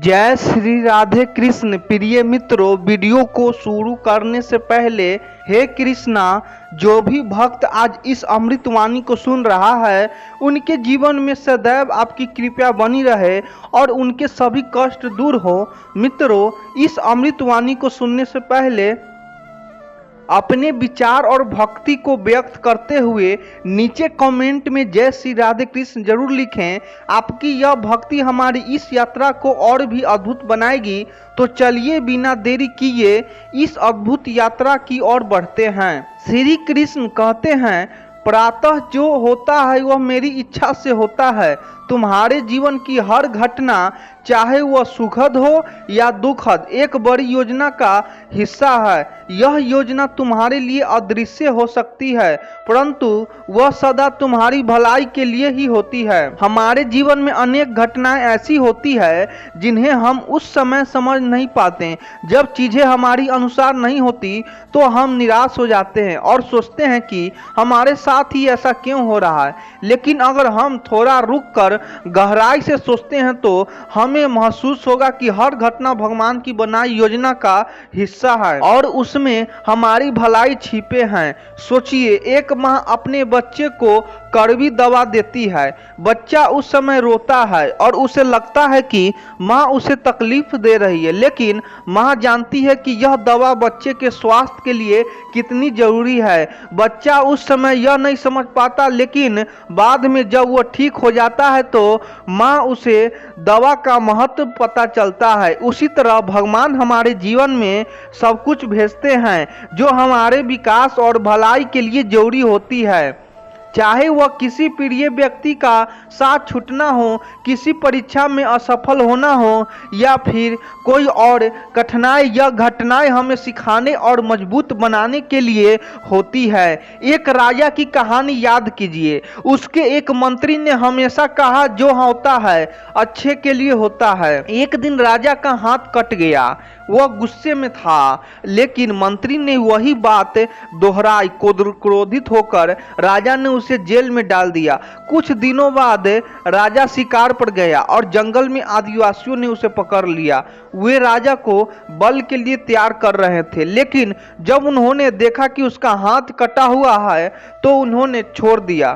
जय श्री राधे कृष्ण। प्रिय मित्रों, वीडियो को शुरू करने से पहले हे कृष्णा, जो भी भक्त आज इस अमृतवाणी को सुन रहा है उनके जीवन में सदैव आपकी कृपा बनी रहे और उनके सभी कष्ट दूर हो। मित्रों, इस अमृतवाणी को सुनने से पहले अपने विचार और भक्ति को व्यक्त करते हुए नीचे कमेंट में जय श्री राधे कृष्ण जरूर लिखें। आपकी यह भक्ति हमारी इस यात्रा को और भी अद्भुत बनाएगी। तो चलिए बिना देरी किए इस अद्भुत यात्रा की ओर बढ़ते हैं। श्री कृष्ण कहते हैं, प्रातः जो होता है वह मेरी इच्छा से होता है। तुम्हारे जीवन की हर घटना, चाहे वह सुखद हो या दुखद, एक बड़ी योजना का हिस्सा है। यह योजना तुम्हारे लिए अदृश्य हो सकती है, परंतु वह सदा तुम्हारी भलाई के लिए ही होती है। हमारे जीवन में अनेक घटनाएं ऐसी होती है जिन्हें हम उस समय समझ नहीं पाते। जब चीजें हमारी अनुसार नहीं होती तो हम निराश हो जाते हैं और सोचते हैं कि हमारे साथ ही ऐसा क्यों हो रहा है। लेकिन अगर हम थोड़ा रुक कर गहराई से सोचते हैं तो हमें महसूस होगा कि हर घटना भगवान की बनाई योजना का हिस्सा है और उसमें हमारी भलाई छिपे हैं। सोचिए, एक माँ अपने बच्चे को कड़वी दवा देती है। बच्चा उस समय रोता है और उसे लगता है कि माँ उसे तकलीफ दे रही है, लेकिन माँ जानती है कि यह दवा बच्चे के स्वास्थ्य के लिए कितनी जरूरी है। बच्चा उस समय यह नहीं समझ पाता, लेकिन बाद में जब वो ठीक हो जाता है तो माँ उसे दवा का महत्व पता चलता है। उसी तरह भगवान हमारे जीवन में सब कुछ भेजते हैं जो हमारे विकास और भलाई के लिए जरूरी होती है। चाहे वह किसी प्रिय व्यक्ति का साथ छूटना हो, किसी परीक्षा में असफल होना हो या फिर कोई और कठिनाई, यह घटनाएं हमें सिखाने और मजबूत बनाने के लिए होती है। एक राजा की कहानी याद कीजिए। उसके एक मंत्री ने हमेशा कहा, जो होता है अच्छे के लिए होता है। एक दिन राजा का हाथ कट गया। वह गुस्से में था, लेकिन मंत्री ने वही बात दोहराई। क्रोधित होकर राजा ने उसे जेल में डाल दिया। कुछ दिनों बाद राजा शिकार पर गया और जंगल में आदिवासियों ने उसे पकड़ लिया। वे राजा को बल के लिए तैयार कर रहे थे, लेकिन जब उन्होंने देखा कि उसका हाथ कटा हुआ है तो उन्होंने छोड़ दिया,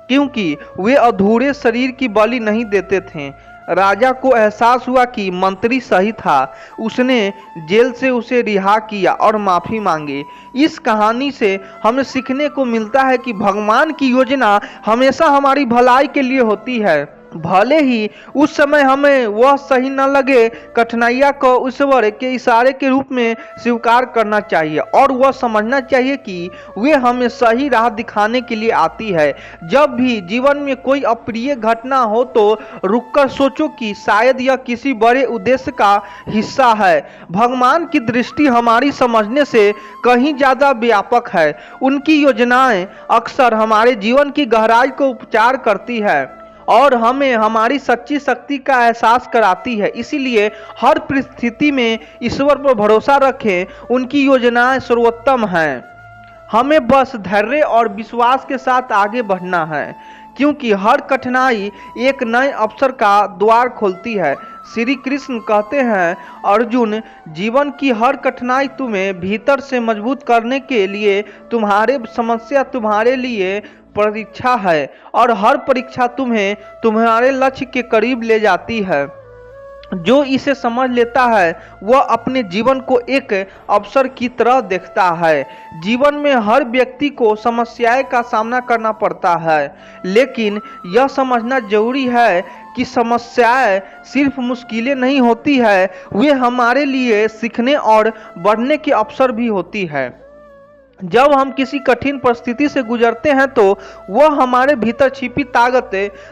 क्योंकि वे अधूरे शरीर की बलि नहीं देते थे। राजा को एहसास हुआ कि मंत्री सही था। उसने जेल से उसे रिहा किया और माफी मांगी। इस कहानी से हमें सीखने को मिलता है कि भगवान की योजना हमेशा हमारी भलाई के लिए होती है। भले ही उस समय हमें वह सही न लगे, कठिनाइयां को ईश्वर के इशारे के रूप में स्वीकार करना चाहिए और वह समझना चाहिए कि वे हमें सही राह दिखाने के लिए आती है। जब भी जीवन में कोई अप्रिय घटना हो तो रुककर सोचो कि शायद यह किसी बड़े उद्देश्य का हिस्सा है। भगवान की दृष्टि हमारी समझने से कहीं ज्यादा व्यापक है। उनकी योजनाएं अक्सर हमारे जीवन की गहराई को उपचार करती है और हमें हमारी सच्ची शक्ति का एहसास कराती है। इसीलिए हर परिस्थिति में ईश्वर पर भरोसा रखें। उनकी योजनाएं सर्वोत्तम हैं। हमें बस धैर्य और विश्वास के साथ आगे बढ़ना है, क्योंकि हर कठिनाई एक नए अवसर का द्वार खोलती है। श्री कृष्ण कहते हैं, अर्जुन, जीवन की हर कठिनाई तुम्हें भीतर से मजबूत करने के लिए, तुम्हारे समस्या तुम्हारे लिए परीक्षा है और हर परीक्षा तुम्हें तुम्हारे लक्ष्य के करीब ले जाती है। जो इसे समझ लेता है वह अपने जीवन को एक अवसर की तरह देखता है। जीवन में हर व्यक्ति को समस्याएं का सामना करना पड़ता है, लेकिन यह समझना जरूरी है कि समस्याएं सिर्फ मुश्किलें नहीं होती है, वे हमारे लिए सीखने और बढ़ने के अवसर भी होती है। जब हम किसी कठिन परिस्थिति से गुजरते हैं तो वह हमारे भीतर छिपी ताकत,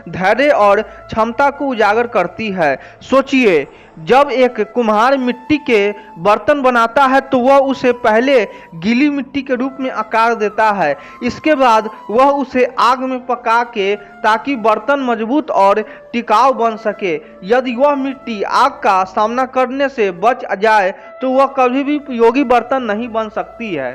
धैर्य और क्षमता को उजागर करती है। सोचिए, जब एक कुम्हार मिट्टी के बर्तन बनाता है तो वह उसे पहले गीली मिट्टी के रूप में आकार देता है। इसके बाद वह उसे आग में पका के, ताकि बर्तन मजबूत और टिकाऊ बन सके। यदि वह मिट्टी आग का सामना करने से बच जाए तो वह कभी भी उपयोगी बर्तन नहीं बन सकती है।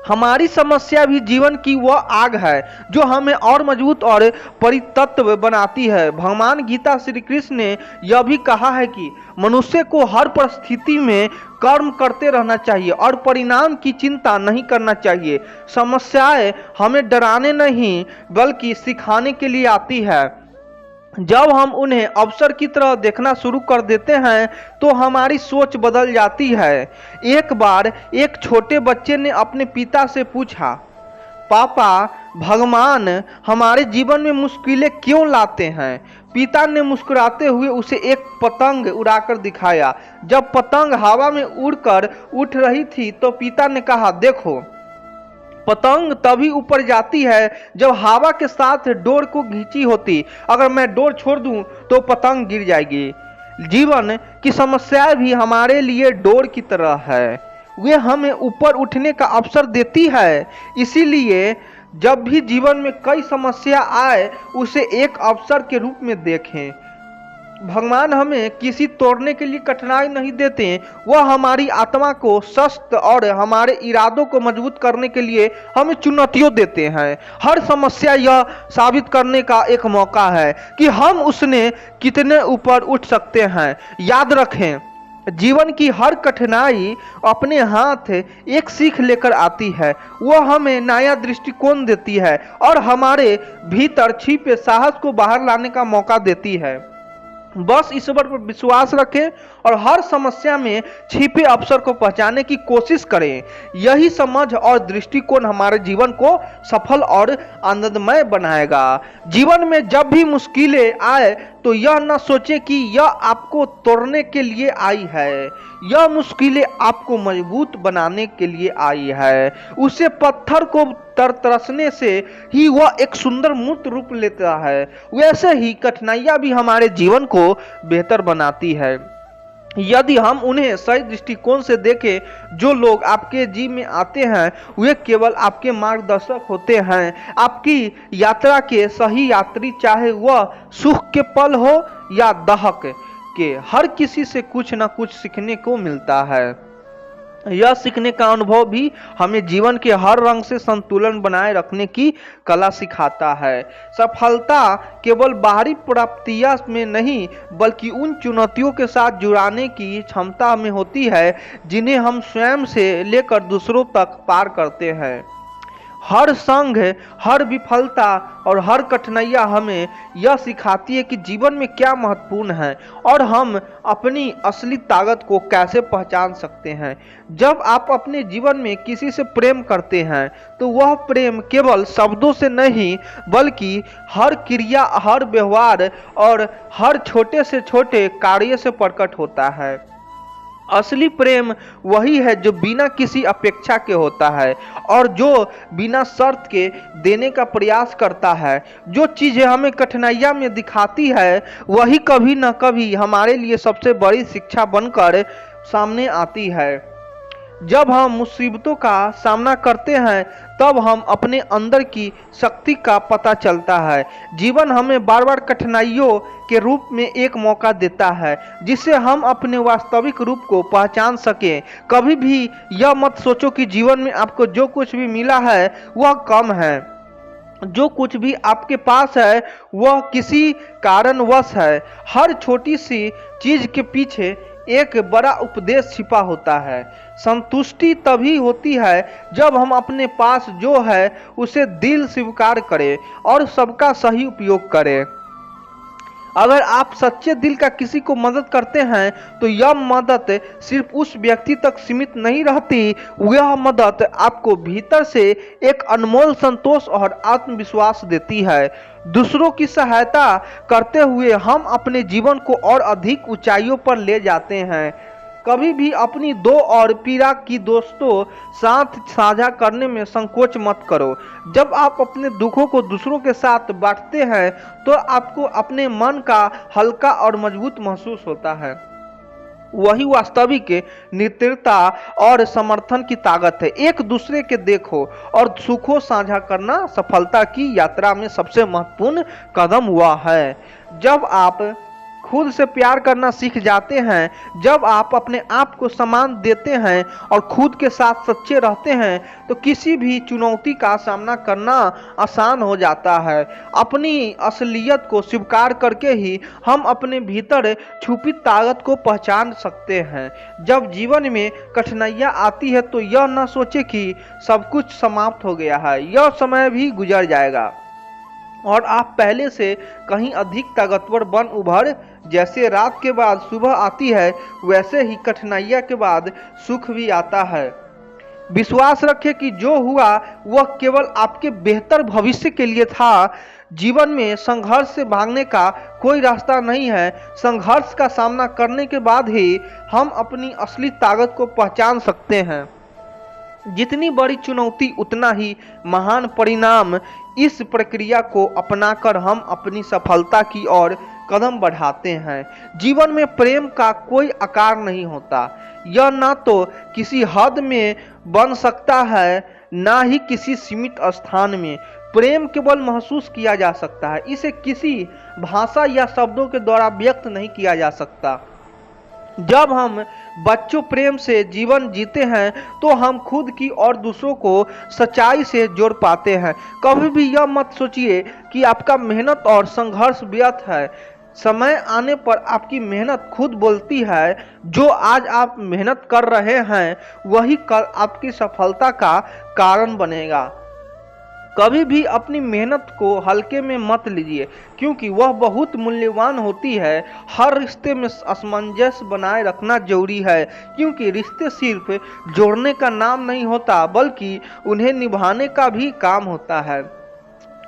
हमारी समस्या भी जीवन की वह आग है जो हमें और मजबूत और परितत्व बनाती है। भगवान गीता श्री कृष्ण ने यह भी कहा है कि मनुष्य को हर परिस्थिति में कर्म करते रहना चाहिए और परिणाम की चिंता नहीं करना चाहिए। समस्याएं हमें डराने नहीं बल्कि सिखाने के लिए आती है। जब हम उन्हें अवसर की तरह देखना शुरू कर देते हैं तो हमारी सोच बदल जाती है। एक बार एक छोटे बच्चे ने अपने पिता से पूछा, पापा, भगवान हमारे जीवन में मुश्किलें क्यों लाते हैं? पिता ने मुस्कुराते हुए उसे एक पतंग उड़ाकर दिखाया। जब पतंग हवा में उड़कर उठ रही थी तो पिता ने कहा, देखो, पतंग तभी ऊपर जाती है जब हवा के साथ डोर को खींची होती। अगर मैं डोर छोड़ दूं तो पतंग गिर जाएगी। जीवन की समस्याएं भी हमारे लिए डोर की तरह है, वे हमें ऊपर उठने का अवसर देती है। इसीलिए जब भी जीवन में कई समस्या आए उसे एक अवसर के रूप में देखें। भगवान हमें किसी तोड़ने के लिए कठिनाई नहीं देते, वह हमारी आत्मा को सशक्त और हमारे इरादों को मजबूत करने के लिए हमें चुनौतियां देते हैं। हर समस्या यह साबित करने का एक मौका है कि हम उसने कितने ऊपर उठ सकते हैं। याद रखें, जीवन की हर कठिनाई अपने हाथ एक सीख लेकर आती है। वह हमें नया दृष्टिकोण देती है और हमारे भीतर छिपे साहस को बाहर लाने का मौका देती है। बस ईश्वर पर विश्वास रखें और हर समस्या में छिपे अवसर को पहचानने की कोशिश करें। यही समझ और दृष्टिकोण हमारे जीवन को सफल और आनंदमय बनाएगा। जीवन में जब भी मुश्किलें आए तो यह न सोचें कि यह आपको तोड़ने के लिए आई है, यह मुश्किलें आपको मजबूत बनाने के लिए आई है। उसे पत्थर को तरसने से ही वह एक सुंदर मूर्त रूप लेता है, वैसे ही कठिनाइयां भी हमारे जीवन को बेहतर बनाती है यदि हम उन्हें सही दृष्टिकोण से देखें। जो लोग आपके जीवन में आते हैं वे केवल आपके मार्गदर्शक होते हैं, आपकी यात्रा के सही यात्री, चाहे वह सुख के पल हो या दहक के। हर किसी से कुछ न कुछ सीखने को मिलता है। यह सीखने का अनुभव भी हमें जीवन के हर रंग से संतुलन बनाए रखने की कला सिखाता है। सफलता केवल बाहरी प्राप्तियां में नहीं बल्कि उन चुनौतियों के साथ जुड़ाने की क्षमता में होती है जिन्हें हम स्वयं से लेकर दूसरों तक पार करते हैं। हर संघ, हर विफलता और हर कठिनाइयां हमें यह सिखाती है कि जीवन में क्या महत्वपूर्ण है और हम अपनी असली ताकत को कैसे पहचान सकते हैं। जब आप अपने जीवन में किसी से प्रेम करते हैं तो वह प्रेम केवल शब्दों से नहीं बल्कि हर क्रिया, हर व्यवहार और हर छोटे से छोटे कार्य से प्रकट होता है। असली प्रेम वही है जो बिना किसी अपेक्षा के होता है और जो बिना शर्त के देने का प्रयास करता है। जो चीजें हमें कठिनाइयां में दिखाती है वही कभी न कभी हमारे लिए सबसे बड़ी शिक्षा बनकर सामने आती है। जब हम मुसीबतों का सामना करते हैं तब हम अपने अंदर की शक्ति का पता चलता है। जीवन हमें बार बार कठिनाइयों के रूप में एक मौका देता है जिससे हम अपने वास्तविक रूप को पहचान सकें। कभी भी यह मत सोचो कि जीवन में आपको जो कुछ भी मिला है वह कम है। जो कुछ भी आपके पास है वह किसी कारणवश है। हर छोटी सी चीज के पीछे एक बड़ा उपदेश छिपा होता है। संतुष्टि तभी होती है जब हम अपने पास जो है उसे दिल स्वीकार करें और सबका सही उपयोग करें। अगर आप सच्चे दिल का किसी को मदद करते हैं तो यह मदद सिर्फ उस व्यक्ति तक सीमित नहीं रहती, यह मदद आपको भीतर से एक अनमोल संतोष और आत्मविश्वास देती है। दूसरों की सहायता करते हुए हम अपने जीवन को और अधिक ऊंचाइयों पर ले जाते हैं। कभी भी अपनी दो और पीड़ा की दोस्तों साथ साझा करने में संकोच मत करो। जब आप अपने दुखों को दूसरों के साथ बांटते हैं तो आपको अपने मन का हल्का और मजबूत महसूस होता है। वही वास्तविक नित्यता और समर्थन की ताकत है। एक दूसरे के देखो और सुखों साझा करना सफलता की यात्रा में सबसे महत्वपूर्ण कदम हुआ है। जब आप खुद से प्यार करना सीख जाते हैं। जब आप अपने आप को सम्मान देते हैं और खुद के साथ सच्चे रहते हैं तो किसी भी चुनौती का सामना करना आसान हो जाता है। अपनी असलियत को स्वीकार करके ही हम अपने भीतर छुपी ताकत को पहचान सकते हैं। जब जीवन में कठिनाइयां आती है तो यह न सोचे कि सब कुछ समाप्त हो गया है, यह समय भी गुजर जाएगा और आप पहले से कहीं अधिक ताकतवर बन उभर। जैसे रात के बाद सुबह आती है वैसे ही कठिनाइयां के बाद सुख भी आता है। विश्वास रखें कि जो हुआ वह केवल आपके बेहतर भविष्य के लिए था। जीवन में संघर्ष से भागने का कोई रास्ता नहीं है। संघर्ष का सामना करने के बाद ही हम अपनी असली ताकत को पहचान सकते हैं। जितनी बड़ी चुनौती उतना ही महान परिणाम। इस प्रक्रिया को अपनाकर हम अपनी सफलता की ओर कदम बढ़ाते हैं। जीवन में प्रेम का कोई आकार नहीं होता। यह ना तो किसी हद में बन सकता है ना ही किसी सीमित स्थान में। प्रेम केवल महसूस किया जा सकता है, इसे किसी भाषा या शब्दों के द्वारा व्यक्त नहीं किया जा सकता। जब हम बच्चों प्रेम से जीवन जीते हैं तो हम खुद की और दूसरों को सच्चाई से जोड़ पाते हैं। कभी भी यह मत सोचिए कि आपका मेहनत और संघर्ष व्यर्थ है। समय आने पर आपकी मेहनत खुद बोलती है। जो आज आप मेहनत कर रहे हैं वही कल आपकी सफलता का कारण बनेगा। कभी भी अपनी मेहनत को हल्के में मत लीजिए क्योंकि वह बहुत मूल्यवान होती है। हर रिश्ते में सामंजस्य बनाए रखना जरूरी है क्योंकि रिश्ते सिर्फ जोड़ने का नाम नहीं होता बल्कि उन्हें निभाने का भी काम होता है।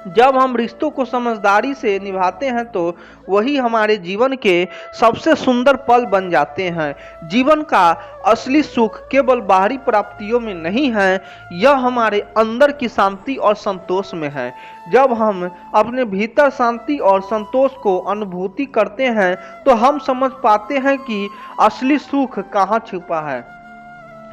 जब हम रिश्तों को समझदारी से निभाते हैं तो वही हमारे जीवन के सबसे सुंदर पल बन जाते हैं। जीवन का असली सुख केवल बाहरी प्राप्तियों में नहीं है, यह हमारे अंदर की शांति और संतोष में है। जब हम अपने भीतर शांति और संतोष को अनुभूति करते हैं तो हम समझ पाते हैं कि असली सुख कहाँ छुपा है।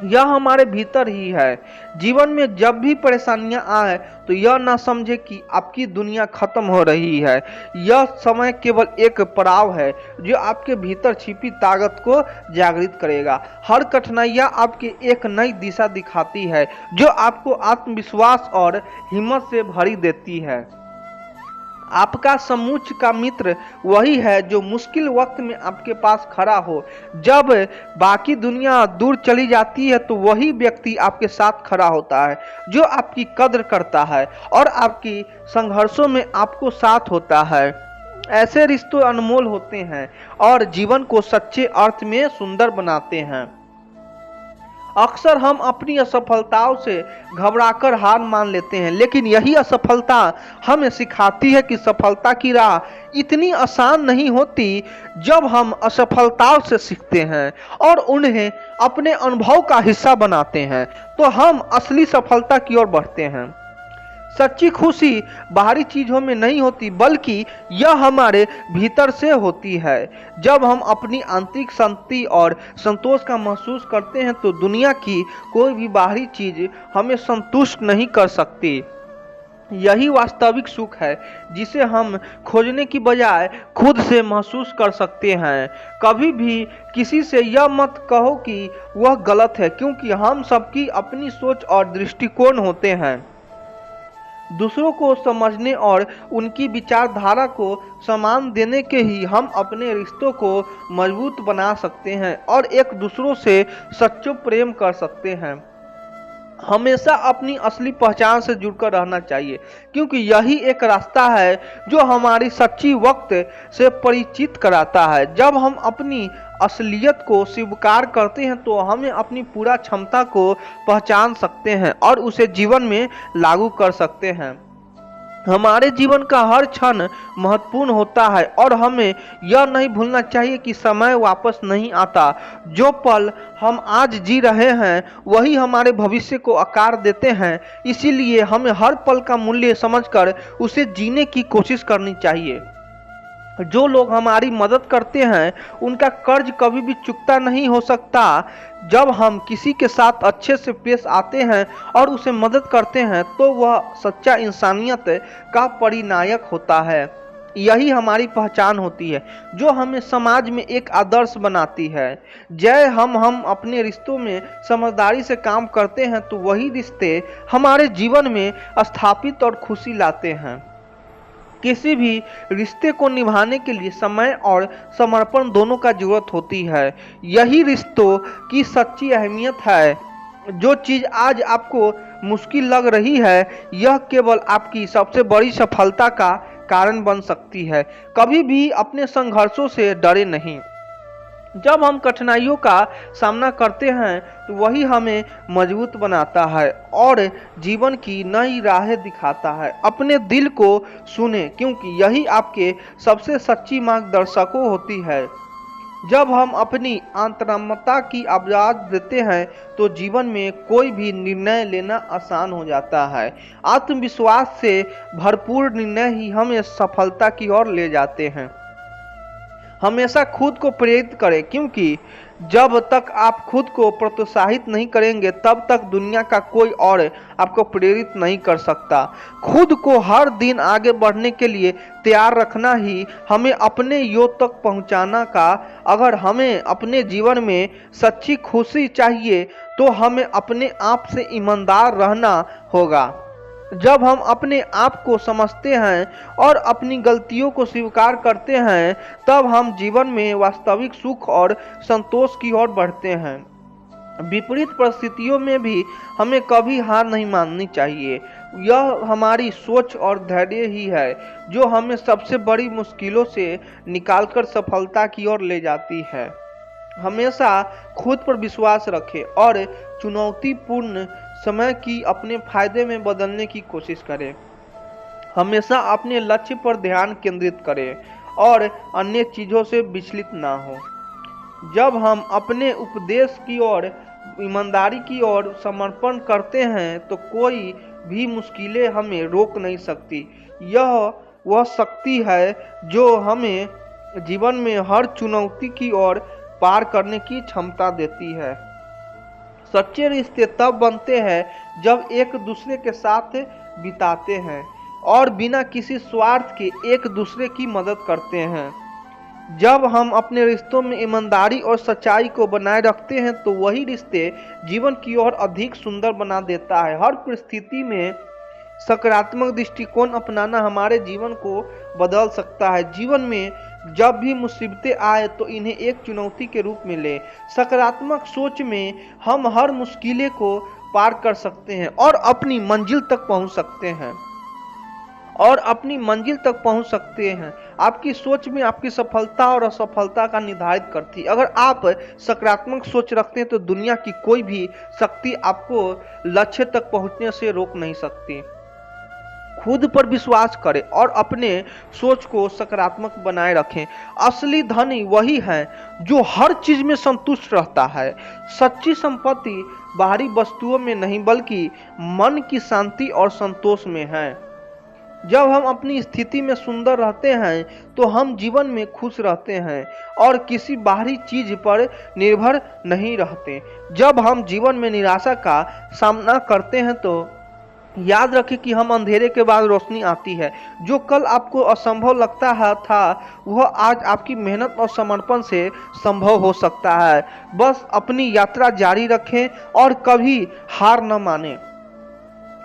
यह हमारे भीतर ही है। जीवन में जब भी परेशानियां आए तो यह ना समझे कि आपकी दुनिया खत्म हो रही है। यह समय केवल एक पड़ाव है जो आपके भीतर छिपी ताकत को जागृत करेगा। हर कठिनाइयां आपकी एक नई दिशा दिखाती है जो आपको आत्मविश्वास और हिम्मत से भरी देती है। आपका समूच का मित्र वही है जो मुश्किल वक्त में आपके पास खड़ा हो। जब बाकी दुनिया दूर चली जाती है तो वही व्यक्ति आपके साथ खड़ा होता है जो आपकी कद्र करता है और आपकी संघर्षों में आपको साथ होता है। ऐसे रिश्ते अनमोल होते हैं और जीवन को सच्चे अर्थ में सुंदर बनाते हैं। अक्सर हम अपनी असफलताओं से घबराकर हार मान लेते हैं, लेकिन यही असफलता हमें सिखाती है कि सफलता की राह इतनी आसान नहीं होती। जब हम असफलताओं से सीखते हैं और उन्हें अपने अनुभव का हिस्सा बनाते हैं तो हम असली सफलता की ओर बढ़ते हैं। सच्ची खुशी बाहरी चीजों में नहीं होती बल्कि यह हमारे भीतर से होती है। जब हम अपनी आंतरिक शांति और संतोष का महसूस करते हैं तो दुनिया की कोई भी बाहरी चीज हमें संतुष्ट नहीं कर सकती। यही वास्तविक सुख है जिसे हम खोजने की बजाय खुद से महसूस कर सकते हैं। कभी भी किसी से यह मत कहो कि वह गलत है क्योंकि हम सबकी अपनी सोच और दृष्टिकोण होते हैं। दूसरों को समझने और उनकी विचारधारा को सम्मान देने के ही हम अपने रिश्तों को मजबूत बना सकते हैं और एक दूसरों से सच्चा प्रेम कर सकते हैं। हमेशा अपनी असली पहचान से जुड़कर रहना चाहिए क्योंकि यही एक रास्ता है जो हमारी सच्ची वक्त से परिचित कराता है। जब हम अपनी असलियत को स्वीकार करते हैं तो हमें अपनी पूरा क्षमता को पहचान सकते हैं और उसे जीवन में लागू कर सकते हैं। हमारे जीवन का हर क्षण महत्वपूर्ण होता है और हमें यह नहीं भूलना चाहिए कि समय वापस नहीं आता। जो पल हम आज जी रहे हैं वही हमारे भविष्य को आकार देते हैं। इसीलिए हमें हर पल का मूल्य समझकर उसे जीने की कोशिश करनी चाहिए। जो लोग हमारी मदद करते हैं उनका कर्ज कभी भी चुकता नहीं हो सकता। जब हम किसी के साथ अच्छे से पेश आते हैं और उसे मदद करते हैं तो वह सच्चा इंसानियत का परिनायक होता है। यही हमारी पहचान होती है, जो हमें समाज में एक आदर्श बनाती है। जय हम अपने रिश्तों में समझदारी से काम करते हैं तो वही रिश्ते हमारे जीवन में स्थापित और खुशी लाते हैं। किसी भी रिश्ते को निभाने के लिए समय और समर्पण दोनों का जरूरत होती है। यही रिश्तों की सच्ची अहमियत है। जो चीज़ आज आपको मुश्किल लग रही है, यह केवल आपकी सबसे बड़ी सफलता का कारण बन सकती है। कभी भी अपने संघर्षों से डरे नहीं। जब हम कठिनाइयों का सामना करते हैं तो वही हमें मजबूत बनाता है और जीवन की नई राहें दिखाता है। अपने दिल को सुने, क्योंकि यही आपके सबसे सच्ची मार्गदर्शकों होती है। जब हम अपनी आंतरिकता की आवाज़ देते हैं तो जीवन में कोई भी निर्णय लेना आसान हो जाता है। आत्मविश्वास से भरपूर निर्णय ही हमें सफलता की ओर ले जाते हैं। हमेशा खुद को प्रेरित करें, क्योंकि जब तक आप खुद को प्रोत्साहित नहीं करेंगे तब तक दुनिया का कोई और आपको प्रेरित नहीं कर सकता। खुद को हर दिन आगे बढ़ने के लिए तैयार रखना ही हमें अपने योग तक पहुंचाना का। अगर हमें अपने जीवन में सच्ची खुशी चाहिए तो हमें अपने आप से ईमानदार रहना होगा। जब हम अपने आप को समझते हैं और अपनी गलतियों को स्वीकार करते हैं, तब हम जीवन में वास्तविक सुख और संतोष की ओर बढ़ते हैं। विपरीत परिस्थितियों में भी हमें कभी हार नहीं माननी चाहिए। यह हमारी सोच और धैर्य ही है जो हमें सबसे बड़ी मुश्किलों से निकालकर सफलता की ओर ले जाती है। हमेशा खुद पर विश्वास रखें और चुनौतीपूर्ण समय की अपने फायदे में बदलने की कोशिश करें। हमेशा अपने लक्ष्य पर ध्यान केंद्रित करें और अन्य चीज़ों से विचलित ना हो। जब हम अपने उपदेश की ओर, ईमानदारी की ओर समर्पण करते हैं तो कोई भी मुश्किलें हमें रोक नहीं सकती। यह वह शक्ति है जो हमें जीवन में हर चुनौती की ओर पार करने की क्षमता देती है। सच्चे रिश्ते तब बनते हैं जब एक दूसरे के साथ बिताते हैं और बिना किसी स्वार्थ के एक दूसरे की मदद करते हैं। जब हम अपने रिश्तों में ईमानदारी और सच्चाई को बनाए रखते हैं तो वही रिश्ते जीवन की ओर अधिक सुंदर बना देता है। हर परिस्थिति में सकारात्मक दृष्टिकोण अपनाना हमारे जीवन को बदल सकता है। जीवन में जब भी मुसीबतें आए तो इन्हें एक चुनौती के रूप में ले। सकारात्मक सोच में हम हर मुश्किलें को पार कर सकते हैं और अपनी मंजिल तक पहुंच सकते हैं। आपकी सोच में आपकी सफलता और असफलता का निर्धारित करती है। अगर आप सकारात्मक सोच रखते हैं तो दुनिया की कोई भी शक्ति आपको लक्ष्य तक पहुंचने से रोक नहीं सकती। खुद पर विश्वास करें और अपने सोच को सकारात्मक बनाए रखें। असली धनी वही है जो हर चीज में संतुष्ट रहता है। सच्ची संपत्ति बाहरी वस्तुओं में नहीं बल्कि मन की शांति और संतोष में है। जब हम अपनी स्थिति में सुंदर रहते हैं तो हम जीवन में खुश रहते हैं और किसी बाहरी चीज पर निर्भर नहीं रहते। जब हम जीवन में निराशा का सामना करते हैं तो याद रखें कि हम अंधेरे के बाद रोशनी आती है। जो कल आपको असंभव लगता था वह आज आपकी मेहनत और समर्पण से संभव हो सकता है। बस अपनी यात्रा जारी रखें और कभी हार न मानें।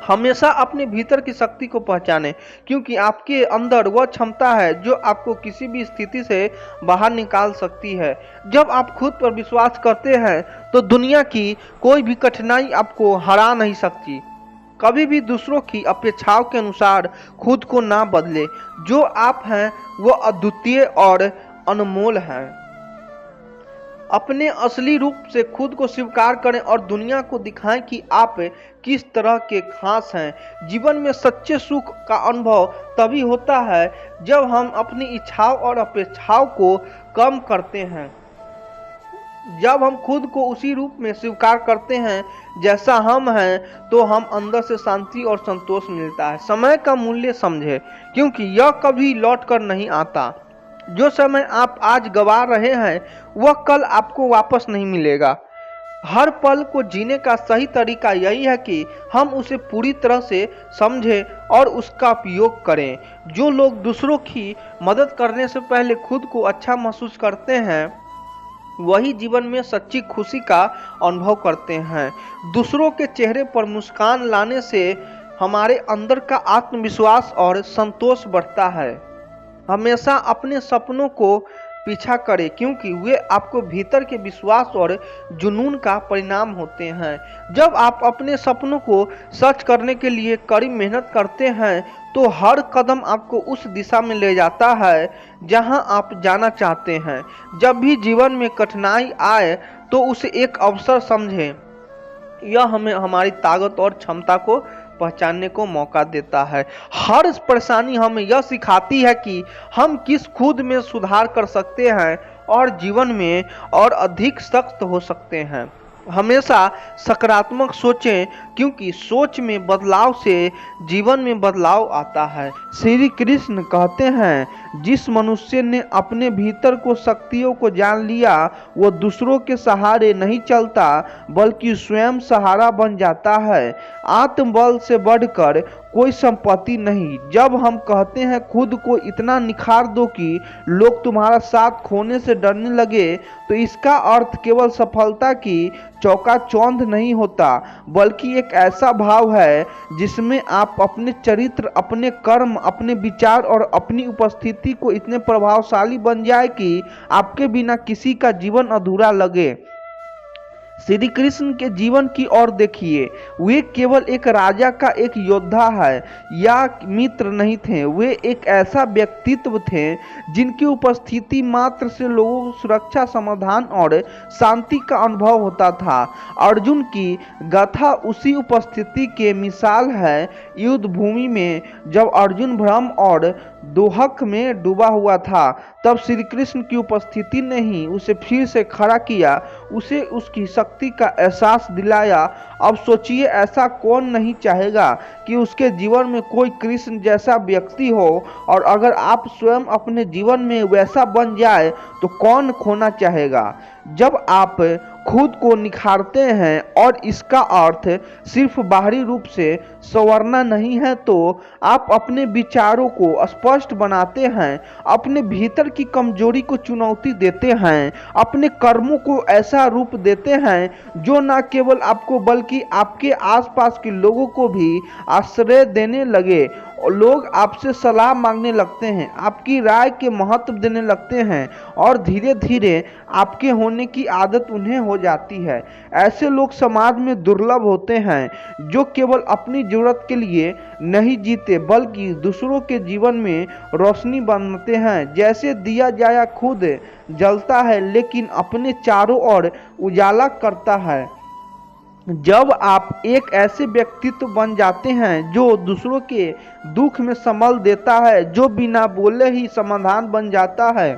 हमेशा अपने भीतर की शक्ति को पहचानें, क्योंकि आपके अंदर वह क्षमता है जो आपको किसी भी स्थिति से बाहर निकाल सकती है। जब आप खुद पर विश्वास करते हैं तो दुनिया की कोई भी कठिनाई आपको हरा नहीं सकती। कभी भी दूसरों की अपेक्षाओं के अनुसार खुद को ना बदले। जो आप हैं वो अद्वितीय और अनमोल हैं। अपने असली रूप से खुद को स्वीकार करें और दुनिया को दिखाएं कि आप किस तरह के खास हैं। जीवन में सच्चे सुख का अनुभव तभी होता है जब हम अपनी इच्छाओं और अपेक्षाओं को कम करते हैं। जब हम खुद को उसी रूप में स्वीकार करते हैं जैसा हम हैं तो हम अंदर से शांति और संतोष मिलता है। समय का मूल्य समझें, क्योंकि यह कभी लौट कर नहीं आता। जो समय आप आज गंवा रहे हैं वह कल आपको वापस नहीं मिलेगा। हर पल को जीने का सही तरीका यही है कि हम उसे पूरी तरह से समझें और उसका उपयोग करें। जो लोग दूसरों की मदद करने से पहले खुद को अच्छा महसूस करते हैं वही जीवन में सच्ची खुशी का अनुभव करते हैं। दूसरों के चेहरे पर मुस्कान लाने से हमारे अंदर का आत्मविश्वास और संतोष बढ़ता है। हमेशा अपने सपनों को पीछा करें क्योंकि वे आपको भीतर के विश्वास और जुनून का परिणाम होते हैं। जब आप अपने सपनों को सच करने के लिए कड़ी मेहनत करते हैं तो हर कदम आपको उस दिशा में ले जाता है जहां आप जाना चाहते हैं। जब भी जीवन में कठिनाई आए तो उसे एक अवसर समझें। यह हमें हमारी ताकत और क्षमता को पहचानने को मौका देता है। हर परेशानी हमें यह सिखाती है कि हम किस खुद में सुधार कर सकते हैं और जीवन में और अधिक सख्त हो सकते हैं। हमेशा सकारात्मक सोचें क्योंकि सोच में बदलाव से जीवन में बदलाव आता है। श्री कृष्ण कहते हैं जिस मनुष्य ने अपने भीतर को शक्तियों को जान लिया वो दूसरों के सहारे नहीं चलता बल्कि स्वयं सहारा बन जाता है। आत्मबल से बढ़कर कोई संपत्ति नहीं। जब हम कहते हैं खुद को इतना निखार दो कि लोग तुम्हारा साथ खोने से डरने लगे तो इसका अर्थ केवल सफलता की चौकाचौंध नहीं होता बल्कि एक ऐसा भाव है जिसमें आप अपने चरित्र, अपने कर्म, अपने विचार और अपनी उपस्थिति को इतने प्रभावशाली बन जाए कि आपके बिना किसी का जीवन अधूरा लगे। श्री कृष्ण के जीवन की ओर देखिए। वे केवल एक राजा का एक योद्धा है या मित्र नहीं थे। वे एक ऐसा व्यक्तित्व थे जिनकी उपस्थिति मात्र से लोगों को सुरक्षा, समाधान और शांति का अनुभव होता था। अर्जुन की गाथा उसी उपस्थिति के मिसाल है। युद्ध भूमि में जब अर्जुन भ्रम और दोहक में डूबा हुआ था तब श्री कृष्ण की उपस्थिति ने ही उसे फिर से खड़ा किया, उसे उसकी शक्ति का एहसास दिलाया। अब सोचिए ऐसा कौन नहीं चाहेगा कि उसके जीवन में कोई कृष्ण जैसा व्यक्ति हो, और अगर आप स्वयं अपने जीवन में वैसा बन जाए तो कौन खोना चाहेगा। जब आप खुद को निखारते हैं और इसका अर्थ सिर्फ बाहरी रूप से संवरना नहीं है तो आप अपने विचारों को स्पष्ट बनाते हैं, अपने भीतर की कमजोरी को चुनौती देते हैं, अपने कर्मों को ऐसा रूप देते हैं जो न केवल आपको बल्कि आपके आसपास के लोगों को भी आश्रय देने लगे। लोग आपसे सलाह मांगने लगते हैं, आपकी राय के महत्व देने लगते हैं और धीरे धीरे आपके होने की आदत उन्हें हो जाती है। ऐसे लोग समाज में दुर्लभ होते हैं जो केवल अपनी जरूरत के लिए नहीं जीते बल्कि दूसरों के जीवन में रोशनी बनाते हैं। जैसे दिया जाया खुद जलता है लेकिन अपने चारों ओर उजाला करता है। जब आप एक ऐसे व्यक्तित्व बन जाते हैं जो दूसरों के दुख में संभल देता है, जो बिना बोले ही समाधान बन जाता है,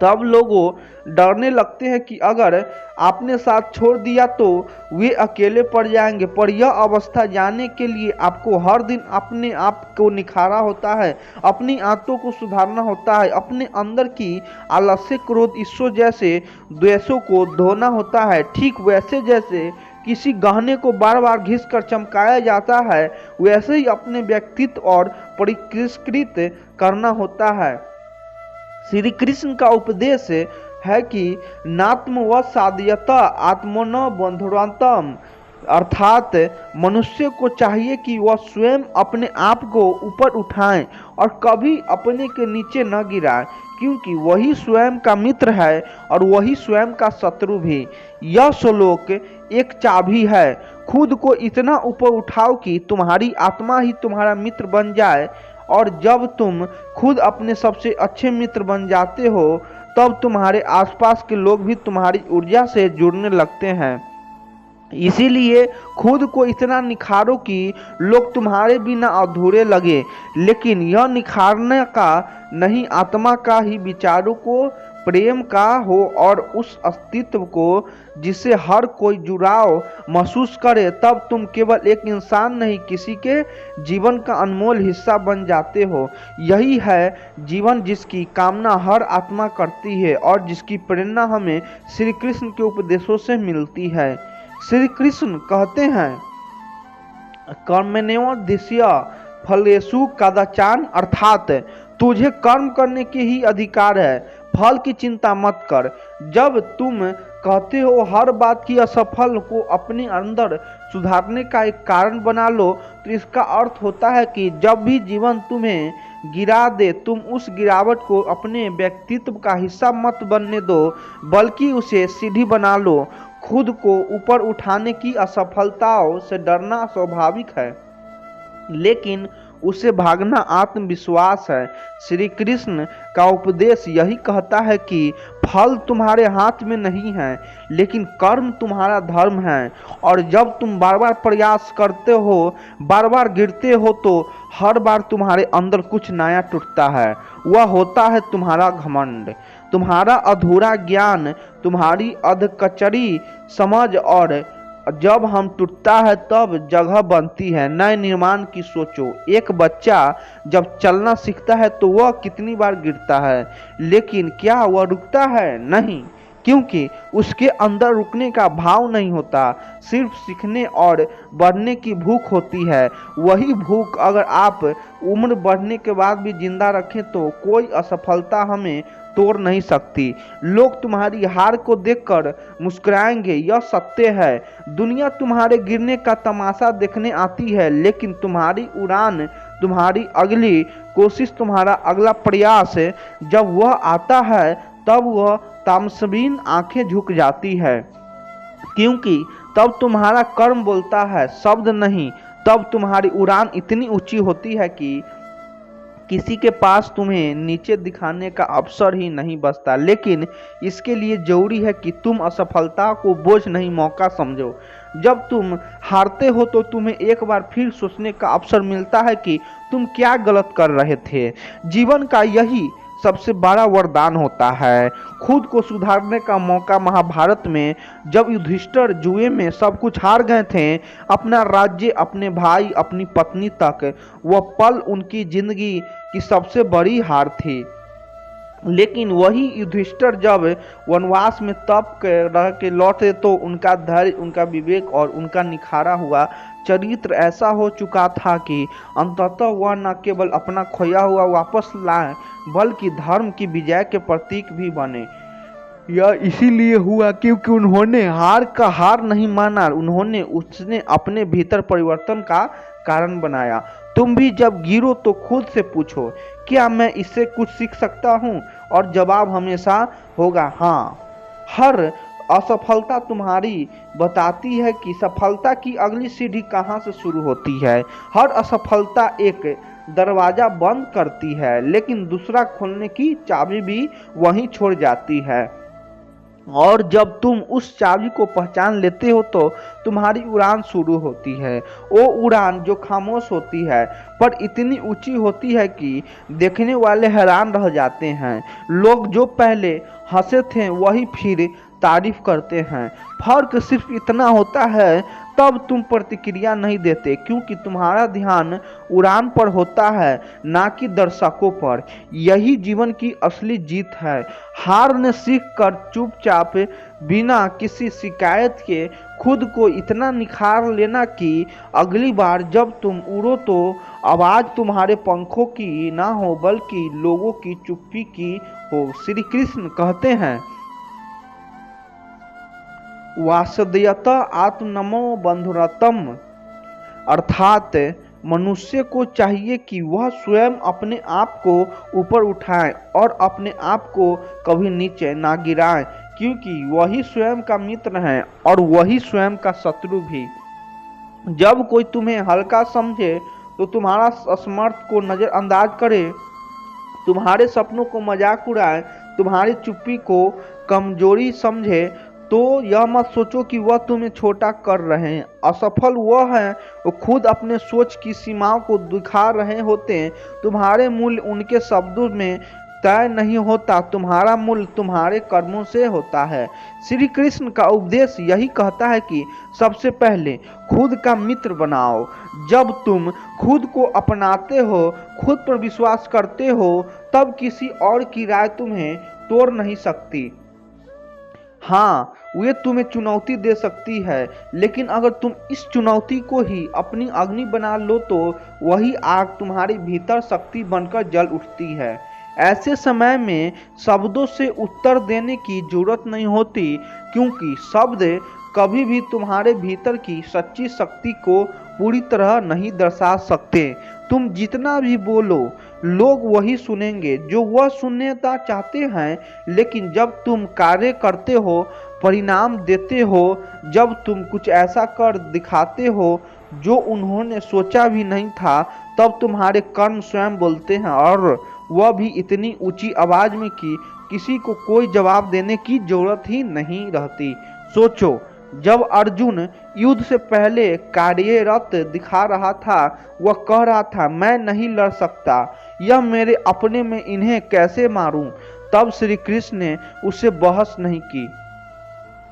तब लोगों डरने लगते हैं कि अगर आपने साथ छोड़ दिया तो वे अकेले पड़ जाएंगे। पर यह अवस्था जाने के लिए आपको हर दिन अपने आप को निखारा होता है, अपनी आदतों को सुधारना होता है, अपने अंदर की आलस्य, क्रोध, ईर्ष्या जैसे द्वेषों को धोना होता है। ठीक वैसे जैसे किसी गहने को बार बार घिस कर चमकाया जाता है वैसे ही अपने व्यक्तित्व और परिष्कृत करना होता है। श्री कृष्ण का उपदेश है कि नात्मवसादयता आत्मनो बंधुरांतम, अर्थात मनुष्य को चाहिए कि वह स्वयं अपने आप को ऊपर उठाएं और कभी अपने के नीचे न गिराए, क्योंकि वही स्वयं का मित्र है और वही स्वयं का शत्रु भी। यह श्लोक एक चाबी है। खुद को इतना ऊपर उठाओ कि तुम्हारी आत्मा ही तुम्हारा मित्र बन जाए, और जब तुम खुद अपने सबसे अच्छे मित्र बन जाते हो तब तुम्हारे आसपास के लोग भी तुम्हारी ऊर्जा से जुड़ने लगते हैं। इसीलिए खुद को इतना निखारो कि लोग तुम्हारे बिना अधूरे लगे। लेकिन यह निखारने का नहीं, आत्मा का ही विचारों को प्रेम का हो और उस अस्तित्व को जिसे हर कोई जुड़ाव महसूस करे, तब तुम केवल एक इंसान नहीं, किसी के जीवन का अनमोल हिस्सा बन जाते हो। यही है जीवन जिसकी कामना हर आत्मा करती है और जिसकी प्रेरणा हमें श्री कृष्ण के उपदेशों से मिलती है। श्री कृष्ण कहते हैं, कर्मण्येवाधिकारस्ते फलेषु कदाचन, अर्थात तुझे कर्म करने के ही अधिकार है, फल की चिंता मत कर। जब तुम कहते हो हर बात की असफल को अपने अंदर सुधारने का एक कारण बना लो, तो इसका अर्थ होता है कि जब भी जीवन तुम्हें गिरा दे, तुम उस गिरावट को अपने व्यक्तित्व का हिस्सा मत बनने दो, बल्कि उसे सीढ़ी बना लो। खुद को ऊपर उठाने की असफलताओं से डरना स्वाभाविक है, लेकिन उसे भागना आत्मविश्वास है। श्री कृष्ण का उपदेश यही कहता है कि फल तुम्हारे हाथ में नहीं है, लेकिन कर्म तुम्हारा धर्म है। और जब तुम बार बार प्रयास करते हो, बार बार गिरते हो, तो हर बार तुम्हारे अंदर कुछ नया टूटता है। वह होता है तुम्हारा घमंड, तुम्हारा अधूरा ज्ञान, तुम्हारी अधकचरी समझ। और जब हम टूटता है तब जगह बनती है नए निर्माण की। सोचो, एक बच्चा जब चलना सीखता है तो वह कितनी बार गिरता है, लेकिन क्या वह रुकता है? नहीं, क्योंकि उसके अंदर रुकने का भाव नहीं होता, सिर्फ सीखने और बढ़ने की भूख होती है। वही भूख अगर आप उम्र बढ़ने के बाद भी जिंदा रखें तो कोई असफलता हमें तोड़ नहीं सकती। लोग तुम्हारी हार को देखकर मुस्कुराएंगे, यह सत्य है। दुनिया तुम्हारे गिरने का तमाशा देखने आती है, लेकिन तुम्हारी उड़ान, तुम्हारी अगली कोशिश, तुम्हारा अगला प्रयास जब वह आता है, तब वह तामसबीन आंखें झुक जाती है, क्योंकि तब तुम्हारा कर्म बोलता है, शब्द नहीं। तब तुम्हारी उड़ान इतनी ऊंची होती है कि किसी के पास तुम्हें नीचे दिखाने का अवसर ही नहीं बचता। लेकिन इसके लिए जरूरी है कि तुम असफलता को बोझ नहीं, मौका समझो। जब तुम हारते हो तो तुम्हें एक बार फिर सोचने का अवसर मिलता है कि तुम क्या गलत कर रहे थे। जीवन का यही सबसे बड़ा वरदान होता है, खुद को सुधारने का मौका। महाभारत में जब युधिष्ठिर जुए में सब कुछ हार गए थे, अपना राज्य, अपने भाई, अपनी पत्नी तक, वह पल उनकी जिंदगी की सबसे बड़ी हार थी। लेकिन वही युधिष्ठिर जब वनवास में तप रह के लौटे तो उनका धैर्य, उनका विवेक और उनका निखारा हुआ चरित्र ऐसा हो चुका था कि अंततः वह न केवल अपना खोया हुआ वापस लाए, बल्कि धर्म की विजय के प्रतीक भी बने। यह इसीलिए हुआ क्योंकि उन्होंने हार का हार नहीं माना, उन्होंने उसने अपने भीतर परिवर्तन का कारण बनाया। तुम भी जब गिरो तो खुद से पूछो, क्या मैं इससे कुछ सीख सकता हूँ? और जवाब हमेशा होगा हाँ। हर असफलता तुम्हारी बताती है कि सफलता की अगली सीढ़ी कहाँ से शुरू होती है। हर असफलता एक दरवाजा बंद करती है, लेकिन दूसरा खोलने की चाबी भी वहीं छोड़ जाती है। और जब तुम उस चाबी को पहचान लेते हो तो तुम्हारी उड़ान शुरू होती है। वो उड़ान जो खामोश होती है पर इतनी ऊंची होती है कि देखने वाले हैरान रह जाते हैं। लोग जो पहले हंसे थे वही फिर तारीफ करते हैं। फर्क सिर्फ इतना होता है, तब तुम प्रतिक्रिया नहीं देते क्योंकि तुम्हारा ध्यान उड़ान पर होता है, ना कि दर्शकों पर। यही जीवन की असली जीत है। हार ने सीख कर चुपचाप बिना किसी शिकायत के खुद को इतना निखार लेना कि अगली बार जब तुम उड़ो तो आवाज तुम्हारे पंखों की ना हो बल्कि लोगों की चुप्पी की हो। श्री कृष्ण कहते हैं, वासुदेवत आत्मनमो बंधुरतम, अर्थात मनुष्य को चाहिए कि वह स्वयं अपने आप को ऊपर उठाए और अपने आप को कभी नीचे ना गिराए, क्योंकि वही स्वयं का मित्र है और वही स्वयं का शत्रु भी। जब कोई तुम्हें हल्का समझे तो तुम्हारा असमर्थ को नजरअंदाज करे, तुम्हारे सपनों को मजाक उड़ाए, तुम्हारी चुप्पी को कमजोरी समझे, तो यह मत सोचो कि वह तुम्हें छोटा कर रहे हैं। असफल वह है वो खुद अपने सोच की सीमाओं को दिखा रहे होते हैं। तुम्हारे मूल्य उनके शब्दों में तय नहीं होता, तुम्हारा मूल्य तुम्हारे कर्मों से होता है। श्री कृष्ण का उपदेश यही कहता है कि सबसे पहले खुद का मित्र बनाओ। जब तुम खुद को अपनाते हो, खुद पर विश्वास करते हो, तब किसी और की राय तुम्हें तोड़ नहीं सकती। हाँ, वे तुम्हें चुनौती दे सकती है, लेकिन अगर तुम इस चुनौती को ही अपनी अग्नि बना लो तो वही आग तुम्हारे भीतर शक्ति बनकर जल उठती है। ऐसे समय में शब्दों से उत्तर देने की जरूरत नहीं होती, क्योंकि शब्द कभी भी तुम्हारे भीतर की सच्ची शक्ति को पूरी तरह नहीं दर्शा सकते। तुम जितना भी बोलो, लोग वही सुनेंगे जो वह सुनना चाहते हैं, लेकिन जब तुम कार्य करते हो, परिणाम देते हो, जब तुम कुछ ऐसा कर दिखाते हो जो उन्होंने सोचा भी नहीं था, तब तुम्हारे कर्म स्वयं बोलते हैं, और वह भी इतनी ऊंची आवाज में कि किसी को कोई जवाब देने की जरूरत ही नहीं रहती। सोचो, जब अर्जुन युद्ध से पहले कार्यरत दिखा रहा था, वह कह रहा था, मैं नहीं लड़ सकता, यह मेरे अपने में, इन्हें कैसे मारूं। तब श्री कृष्ण ने उससे बहस नहीं की,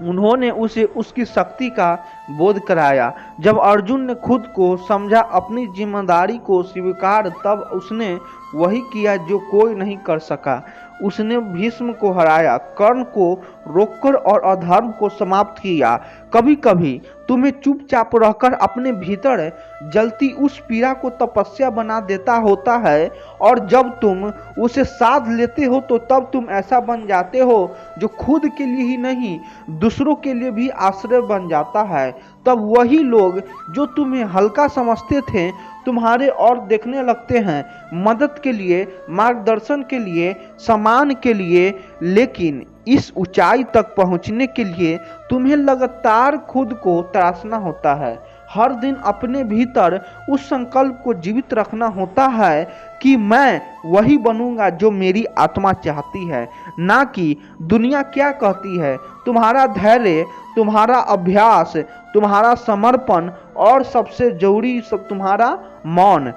उन्होंने उसे उसकी शक्ति का बोध कराया। जब अर्जुन ने खुद को समझा, अपनी जिम्मेदारी को स्वीकार, तब उसने वही किया जो कोई नहीं कर सका। उसने भीष्म को हराया, कर्ण को रोककर और अधर्म को समाप्त किया। कभी कभी तुम्हें चुपचाप रहकर अपने भीतर जलती उस पीड़ा को तपस्या बना देता होता है, और जब तुम उसे साध लेते हो तो तब तुम ऐसा बन जाते हो जो खुद के लिए ही नहीं, दूसरों के लिए भी आश्रय बन जाता है। तब वही लोग जो तुम्हें हल्का समझते थे, तुम्हारे और देखने लगते हैं, मदद के लिए, मार्गदर्शन के लिए, सम्मान के लिए। लेकिन इस ऊंचाई तक पहुंचने के लिए तुम्हें लगातार खुद को तराशना होता है। हर दिन अपने भीतर उस संकल्प को जीवित रखना होता है कि मैं वही बनूंगा जो मेरी आत्मा चाहती है, ना कि दुनिया क्या कहती है। तुम्हारा धैर्य, तुम्हारा अभ्यास, तुम्हारा समर्पण और सबसे जरूरी तुम्हारा मौन,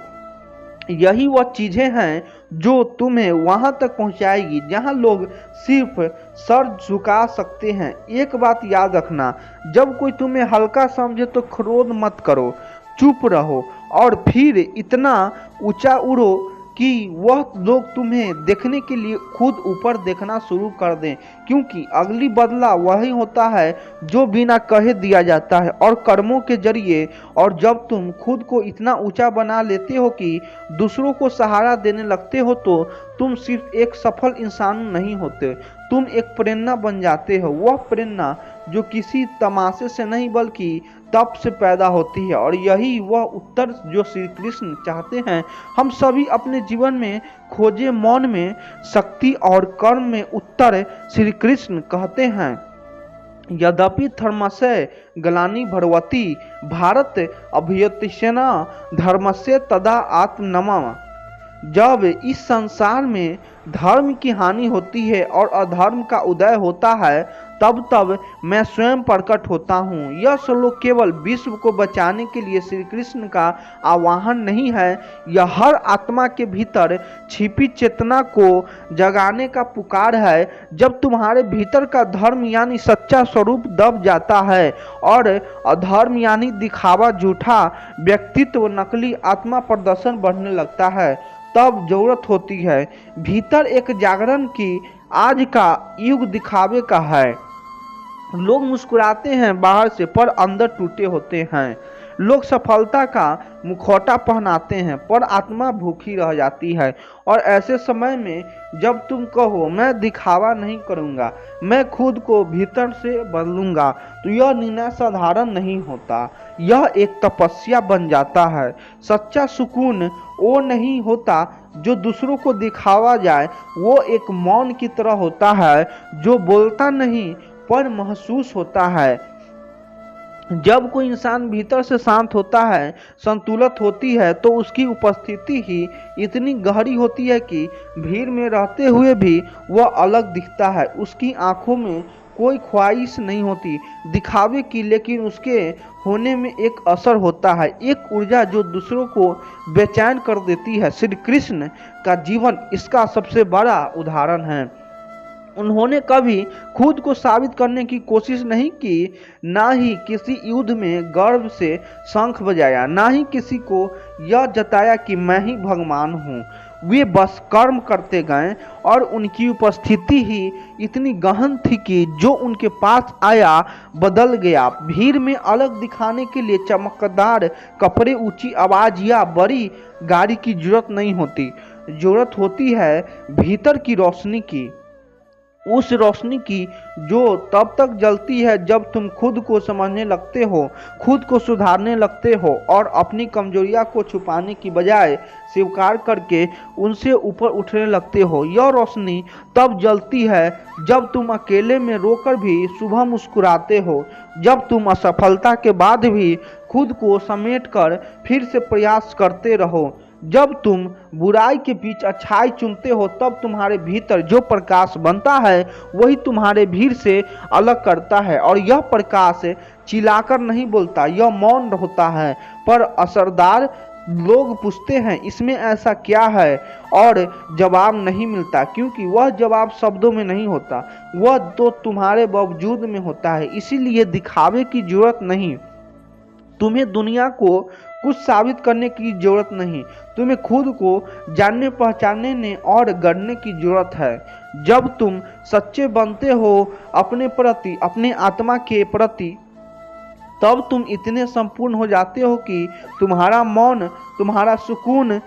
यही वह चीजें हैं जो तुम्हें वहां तक पहुंचाएगी जहां लोग सिर्फ सर झुका सकते हैं। एक बात याद रखना, जब कोई तुम्हें हल्का समझे तो क्रोध मत करो, चुप रहो और फिर इतना ऊंचा उड़ो कि वह लोग तुम्हें देखने के लिए खुद ऊपर देखना शुरू कर दें, क्योंकि अगली बदला वही होता है जो बिना कहे दिया जाता है और कर्मों के जरिए। और जब तुम खुद को इतना ऊंचा बना लेते हो कि दूसरों को सहारा देने लगते हो, तो तुम सिर्फ एक सफल इंसान नहीं होते, तुम एक प्रेरणा बन जाते हो। वह प्रेरणा जो किसी तमाशे से नहीं बल्कि तप से पैदा होती है, और यही वह उत्तर जो श्री कृष्ण चाहते हैं हम सभी अपने जीवन में खोजे। मौन में शक्ति और कर्म में उत्तर। श्री कृष्ण कहते हैं, यद्यपि धर्मस्य ग्लानि भरवति भारत अभ्युत्थानं धर्मस्य तदा आत्मनमः। जब इस संसार में धर्म की हानि होती है और अधर्म का उदय होता है, तब मैं स्वयं प्रकट होता हूँ। यह श्लोक केवल विश्व को बचाने के लिए श्री कृष्ण का आह्वान नहीं है, यह हर आत्मा के भीतर छिपी चेतना को जगाने का पुकार है। जब तुम्हारे भीतर का धर्म यानी सच्चा स्वरूप दब जाता है और अधर्म यानी दिखावा, झूठा व्यक्तित्व, नकली आत्मा प्रदर्शन बढ़ने लगता है, तब जरूरत होती है भीतर एक जागरण की। आज का युग दिखावे का है। लोग मुस्कुराते हैं बाहर से पर अंदर टूटे होते हैं। लोग सफलता का मुखौटा पहनाते हैं पर आत्मा भूखी रह जाती है। और ऐसे समय में जब तुम कहो मैं दिखावा नहीं करूंगा, मैं खुद को भीतर से बदलूंगा, तो यह निर्णय साधारण नहीं होता, यह एक तपस्या बन जाता है। सच्चा सुकून वो नहीं होता जो दूसरों को दिखावा जाए, वो एक मौन की तरह होता है जो बोलता नहीं पर महसूस होता है। जब कोई इंसान भीतर से शांत होता है, संतुलित होती है, तो उसकी उपस्थिति ही इतनी गहरी होती है कि भीड़ में रहते हुए भी वह अलग दिखता है। उसकी आंखों में कोई ख्वाहिश नहीं होती दिखावे की, लेकिन उसके होने में एक असर होता है, एक ऊर्जा जो दूसरों को बेचैन कर देती है। श्री कृष्ण का जीवन इसका सबसे बड़ा उदाहरण है। उन्होंने कभी खुद को साबित करने की कोशिश नहीं की, ना ही किसी युद्ध में गर्व से शंख बजाया, ना ही किसी को यह जताया कि मैं ही भगवान हूँ। वे बस कर्म करते गए और उनकी उपस्थिति ही इतनी गहन थी कि जो उनके पास आया बदल गया। भीड़ में अलग दिखाने के लिए चमकदार कपड़े, ऊंची आवाज या बड़ी गाड़ी की जरूरत नहीं होती। जरूरत होती है भीतर की रोशनी की, उस रोशनी की जो तब तक जलती है जब तुम खुद को समझने लगते हो, खुद को सुधारने लगते हो और अपनी कमजोरियां को छुपाने की बजाय स्वीकार करके उनसे ऊपर उठने लगते हो। यह रोशनी तब जलती है जब तुम अकेले में रोकर भी सुबह मुस्कुराते हो, जब तुम असफलता के बाद भी खुद को समेटकर फिर से प्रयास करते रहो, जब तुम बुराई के बीच अच्छाई चुनते हो। तब तुम्हारे भीतर जो प्रकाश बनता है वही तुम्हारे भीड़ से अलग करता है, और यह प्रकाश चिल्लाकर नहीं बोलता, यह मौन होता है पर असरदार। लोग पूछते हैं इसमें ऐसा क्या है, और जवाब नहीं मिलता, क्योंकि वह जवाब शब्दों में नहीं होता, वह तो तुम्हारे बावजूद में होता है। इसीलिए दिखावे की जरूरत नहीं, तुम्हें दुनिया को कुछ साबित करने की जरूरत नहीं, तुम्हें खुद को जानने, पहचानने और गढ़ने की जरूरत है। जब तुम सच्चे बनते हो अपने प्रति, अपने आत्मा के प्रति, तब तुम इतने संपूर्ण हो जाते हो कि तुम्हारा मौन, तुम्हारा सुकून,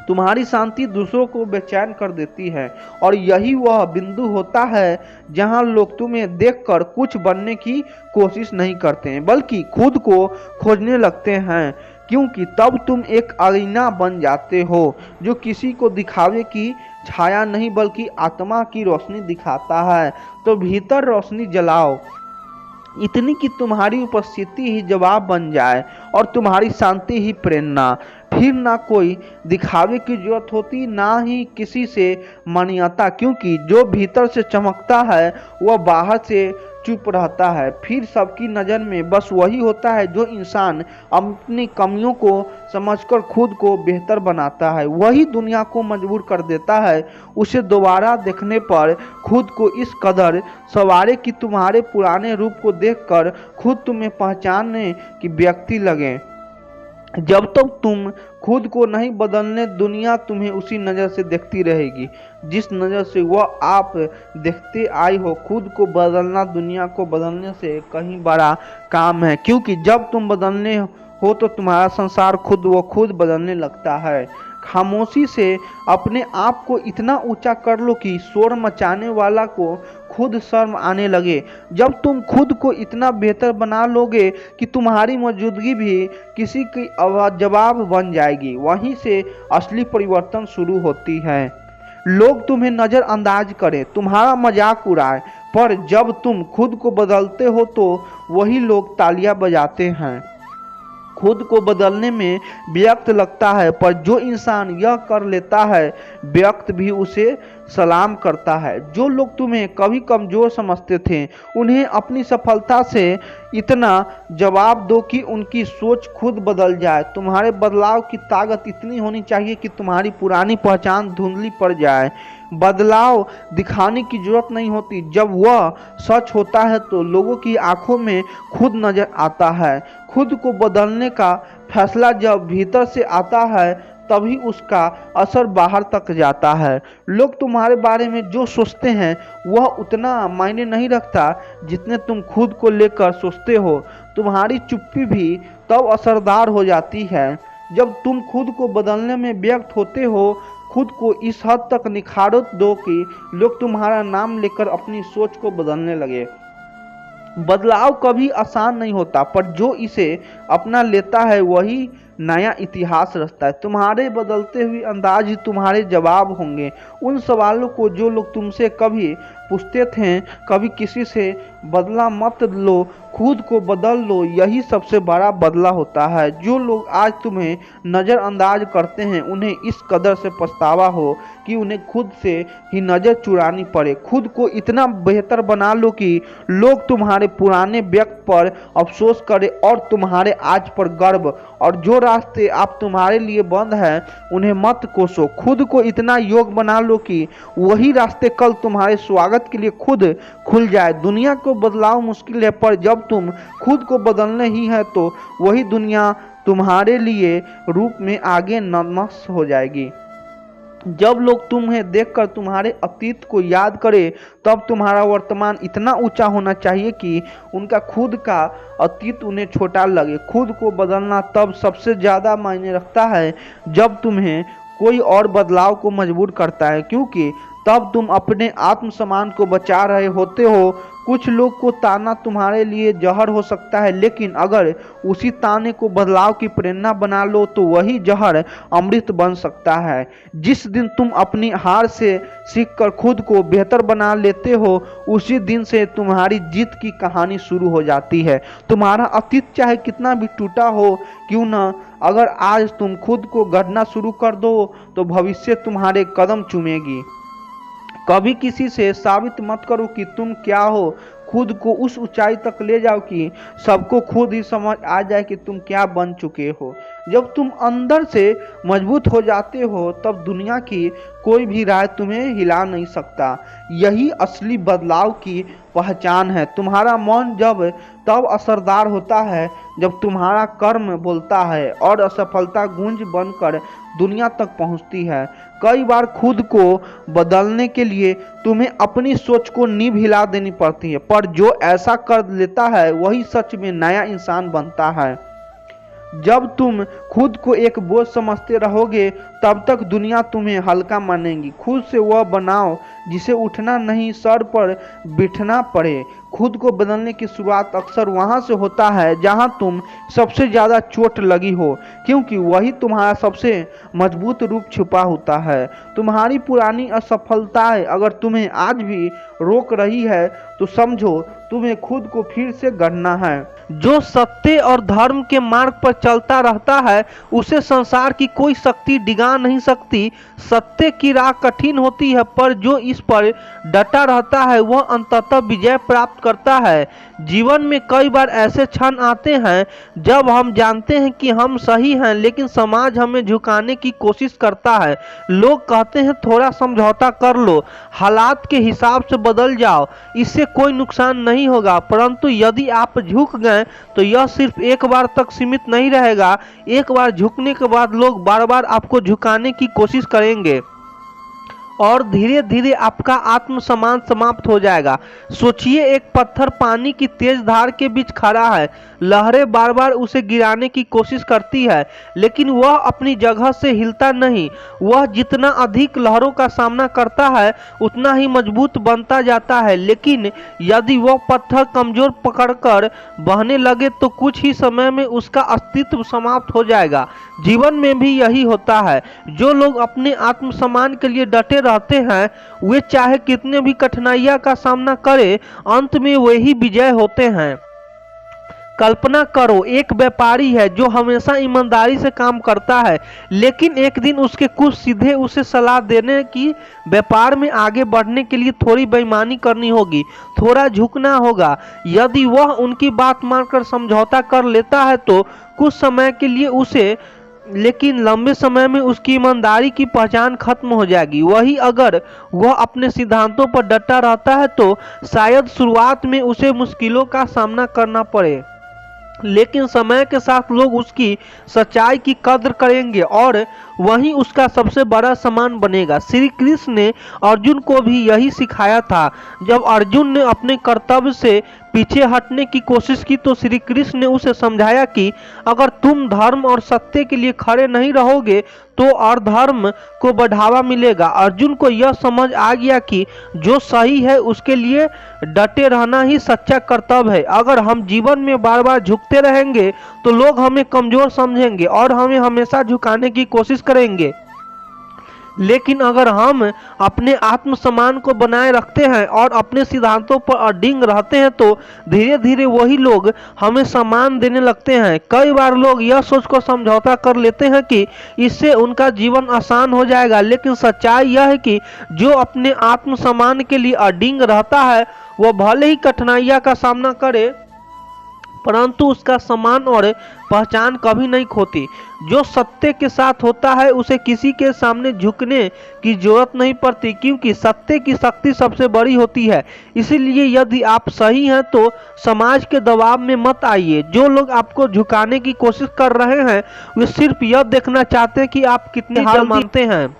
तुम्हारी शांति दूसरों को बेचैन कर देती है। और यही वह बिंदु होता है जहां लोग तुम्हें देखकर कुछ बनने की कोशिश नहीं करते हैं, बल्कि खुद को खोजने लगते हैं, क्योंकि तब तुम एक आईना बन जाते हो जो किसी को दिखावे की छाया नहीं बल्कि आत्मा की रोशनी दिखाता है। तो भीतर रोशनी जलाओ, इतनी कि तुम्हारी उपस्थिति ही जवाब बन जाए और तुम्हारी शांति ही प्रेरणा। फिर ना कोई दिखावे की जरूरत होती, ना ही किसी से मान्यता, क्योंकि जो भीतर से चमकता है वह बाहर से चुप रहता है। फिर सबकी नज़र में बस वही होता है जो इंसान अपनी कमियों को समझकर खुद को बेहतर बनाता है, वही दुनिया को मजबूर कर देता है उसे दोबारा देखने पर खुद को इस कदर संवारे कि तुम्हारे पुराने रूप को देखकर खुद तुम्हें पहचानने की व्यक्ति लगे। जब तक तुम खुद को नहीं बदलने, दुनिया तुम्हें उसी नज़र से देखती रहेगी जिस नज़र से वह आप देखते आई हो। खुद को बदलना दुनिया को बदलने से कहीं बड़ा काम है, क्योंकि जब तुम बदलने हो तो तुम्हारा संसार खुद व खुद बदलने लगता है। खामोशी से अपने आप को इतना ऊंचा कर लो कि शोर मचाने वाला को खुद शर्म आने लगे। जब तुम खुद को इतना बेहतर बना लोगे कि तुम्हारी मौजूदगी भी किसी की जवाब बन जाएगी, वहीं से असली परिवर्तन शुरू होती है। लोग तुम्हें नज़रअंदाज करें, तुम्हारा मजाक उड़ाए, पर जब तुम खुद को बदलते हो तो वही लोग तालियां बजाते हैं। खुद को बदलने में व्यक्त लगता है, पर जो इंसान यह कर लेता है व्यक्त भी उसे सलाम करता है। जो लोग तुम्हें कभी कमज़ोर समझते थे उन्हें अपनी सफलता से इतना जवाब दो कि उनकी सोच खुद बदल जाए। तुम्हारे बदलाव की ताकत इतनी होनी चाहिए कि तुम्हारी पुरानी पहचान धुंधली पड़ जाए। बदलाव दिखाने की जरूरत नहीं होती, जब वह सच होता है तो लोगों की आंखों में खुद नजर आता है। खुद को बदलने का फैसला जब भीतर से आता है तभी उसका असर बाहर तक जाता है। लोग तुम्हारे बारे में जो सोचते हैं वह उतना मायने नहीं रखता जितने तुम खुद को लेकर सोचते हो। तुम्हारी चुप्पी भी तब असरदार हो जाती है जब तुम खुद को बदलने में व्यक्त होते हो। खुद को इस हद तक निखार दो कि लोग तुम्हारा नाम लेकर अपनी सोच को बदलने लगे। बदलाव कभी आसान नहीं होता, पर जो इसे अपना लेता है वही नया इतिहास रचता है। तुम्हारे बदलते हुए अंदाज ही तुम्हारे जवाब होंगे। उन सवालों को जो लोग तुमसे कभी पूछते थे, कभी किसी से बदला मत लो, खुद को बदल लो, यही सबसे बड़ा बदला होता है। जो लोग आज तुम्हें नज़रअंदाज करते हैं उन्हें इस कदर से पछतावा हो कि उन्हें खुद से ही नज़र चुरानी पड़े। खुद को इतना बेहतर बना लो कि लोग तुम्हारे पुराने व्यक्त पर अफसोस करें और तुम्हारे आज पर गर्व। और जो रास्ते आप तुम्हारे लिए बंद हैं उन्हें मत कोसो। खुद को इतना योग्य बना लो कि वही रास्ते कल तुम्हारे स्वागत के लिए खुद खुल जाए। दुनिया को बदलाव मुश्किल है, पर जब तुम खुद को बदलने ही है तो वही दुनिया तुम्हारे लिए रूप में आगे नतमस्तक हो जाएगी। जब लोग तुम्हें देखकर तुम्हारे अतीत को याद करें तब तुम्हारा वर्तमान इतना ऊंचा होना चाहिए कि उनका खुद का अतीत उन्हें छोटा लगे। खुद को बदलना तब सबसे ज़्यादा मायने रखता है जब तुम्हें कोई और बदलाव को मजबूर करता है, क्योंकि तब तुम अपने आत्मसम्मान को बचा रहे होते हो। कुछ लोग को ताना तुम्हारे लिए जहर हो सकता है, लेकिन अगर उसी ताने को बदलाव की प्रेरणा बना लो तो वही जहर अमृत बन सकता है। जिस दिन तुम अपनी हार से सीखकर खुद को बेहतर बना लेते हो उसी दिन से तुम्हारी जीत की कहानी शुरू हो जाती है। तुम्हारा अतीत चाहे कितना भी टूटा हो क्यों न, अगर आज तुम खुद को गढ़ना शुरू कर दो तो भविष्य तुम्हारे कदम चूमेगी। कभी किसी से साबित मत करो कि तुम क्या हो, खुद को उस ऊंचाई तक ले जाओ कि सबको खुद ही समझ आ जाए कि तुम क्या बन चुके हो। जब तुम अंदर से मजबूत हो जाते हो तब दुनिया की कोई भी राय तुम्हें हिला नहीं सकता। यही असली बदलाव की पहचान है। तुम्हारा मौन जब तब असरदार होता है जब तुम्हारा कर्म बोलता है और असफलता गूंज बनकर दुनिया तक पहुंचती है। कई बार खुद को बदलने के लिए तुम्हें अपनी सोच को नींव हिला देनी पड़ती है, पर जो ऐसा कर लेता है वही सच में नया इंसान बनता है। जब तुम खुद को एक बोझ समझते रहोगे तब तक दुनिया तुम्हें हल्का मानेगी। खुद से वह बनाओ जिसे उठना नहीं, सर पर बिठना पड़े। खुद को बदलने की शुरुआत अक्सर वहां से होता है जहां तुम सबसे ज़्यादा चोट लगी हो, क्योंकि वही तुम्हारा सबसे मजबूत रूप छुपा होता है। तुम्हारी पुरानी असफलताएं अगर तुम्हें आज भी रोक रही है तो समझो तुम्हें खुद को फिर से गढ़ना है। जो सत्य और धर्म के मार्ग पर चलता रहता है उसे संसार की कोई शक्ति डिगा नहीं सकती। सत्य की राह कठिन होती है, पर जो इस पर डटा रहता है वह अंततः विजय प्राप्त करता है। जीवन में कई बार ऐसे क्षण आते हैं जब हम जानते हैं कि हम सही हैं, लेकिन समाज हमें झुकाने की कोशिश करता है। लोग कहते हैं थोड़ा समझौता कर लो, हालात के हिसाब से बदल जाओ, इससे कोई नुकसान नहीं होगा। परंतु यदि आप झुक गए तो यह सिर्फ एक बार तक सीमित नहीं रहेगा। एक बार झुकने के बाद लोग बार बार आपको झुकाने की कोशिश करेंगे और धीरे धीरे आपका आत्मसम्मान समाप्त हो जाएगा। सोचिए, एक पत्थर पानी की तेज धार के बीच खड़ा है। लहरें बार बार उसे गिराने की कोशिश करती है, लेकिन वह अपनी जगह से हिलता नहीं। वह जितना अधिक लहरों का सामना करता है उतना ही मजबूत बनता जाता है। लेकिन यदि वह पत्थर कमजोर पकड़कर बहने लगे तो कुछ ही समय में उसका अस्तित्व समाप्त हो जाएगा। जीवन में भी यही होता है। जो लोग अपने आत्मसम्मान के लिए डटे रहते हैं वे चाहे कितने भी कठिनाइयों का सामना करें, अंत में वही विजय होते हैं। कल्पना करो, एक व्यापारी है जो हमेशा ईमानदारी से काम करता है, लेकिन एक दिन उसके कुछ सीधे उसे सलाह देने की व्यापार में आगे बढ़ने के लिए थोड़ी बेईमानी करनी होगी, थोड़ा झुकना होगा। यदि वह उनकी बात मानकर समझौता कर लेता है तो कुछ समय के लिए उसे, लेकिन लंबे समय में उसकी ईमानदारी की पहचान खत्म हो जाएगी। वही अगर वह अपने सिद्धांतों पर डटा रहता है तो शायद शुरुआत में उसे मुश्किलों का सामना करना पड़े, लेकिन समय के साथ लोग उसकी सच्चाई की कद्र करेंगे और वही उसका सबसे बड़ा सम्मान बनेगा। श्री कृष्ण ने अर्जुन को भी यही सिखाया था। जब अर्जुन ने अपने कर्तव्य से पीछे हटने की कोशिश की तो श्री कृष्ण ने उसे समझाया कि अगर तुम धर्म और सत्य के लिए खड़े नहीं रहोगे तो अधर्म को बढ़ावा मिलेगा। अर्जुन को यह समझ आ गया कि जो सही है उसके लिए डटे रहना ही सच्चा कर्तव्य है। अगर हम जीवन में बार बार झुकते रहेंगे तो लोग हमें कमजोर समझेंगे और हमें हमेशा झुकाने की कोशिश करेंगे, लेकिन अगर हम अपने आत्मसम्मान को बनाए रखते हैं और अपने सिद्धांतों पर अडिग रहते हैं तो धीरे धीरे वही लोग हमें सम्मान देने लगते हैं। कई बार लोग यह सोचकर समझौता कर लेते हैं कि इससे उनका जीवन आसान हो जाएगा, लेकिन सच्चाई यह है कि जो अपने आत्मसम्मान के लिए अडिग रहता है वह भले ही कठिनाइयों का सामना करे परंतु उसका सम्मान और पहचान कभी नहीं खोती। जो सत्य के साथ होता है उसे किसी के सामने झुकने की जरूरत नहीं पड़ती, क्योंकि सत्य की शक्ति सबसे बड़ी होती है। इसीलिए यदि आप सही हैं तो समाज के दबाव में मत आइए। जो लोग आपको झुकाने की कोशिश कर रहे हैं वे सिर्फ यह देखना चाहते हैं कि आप कितनी हार मानते हैं,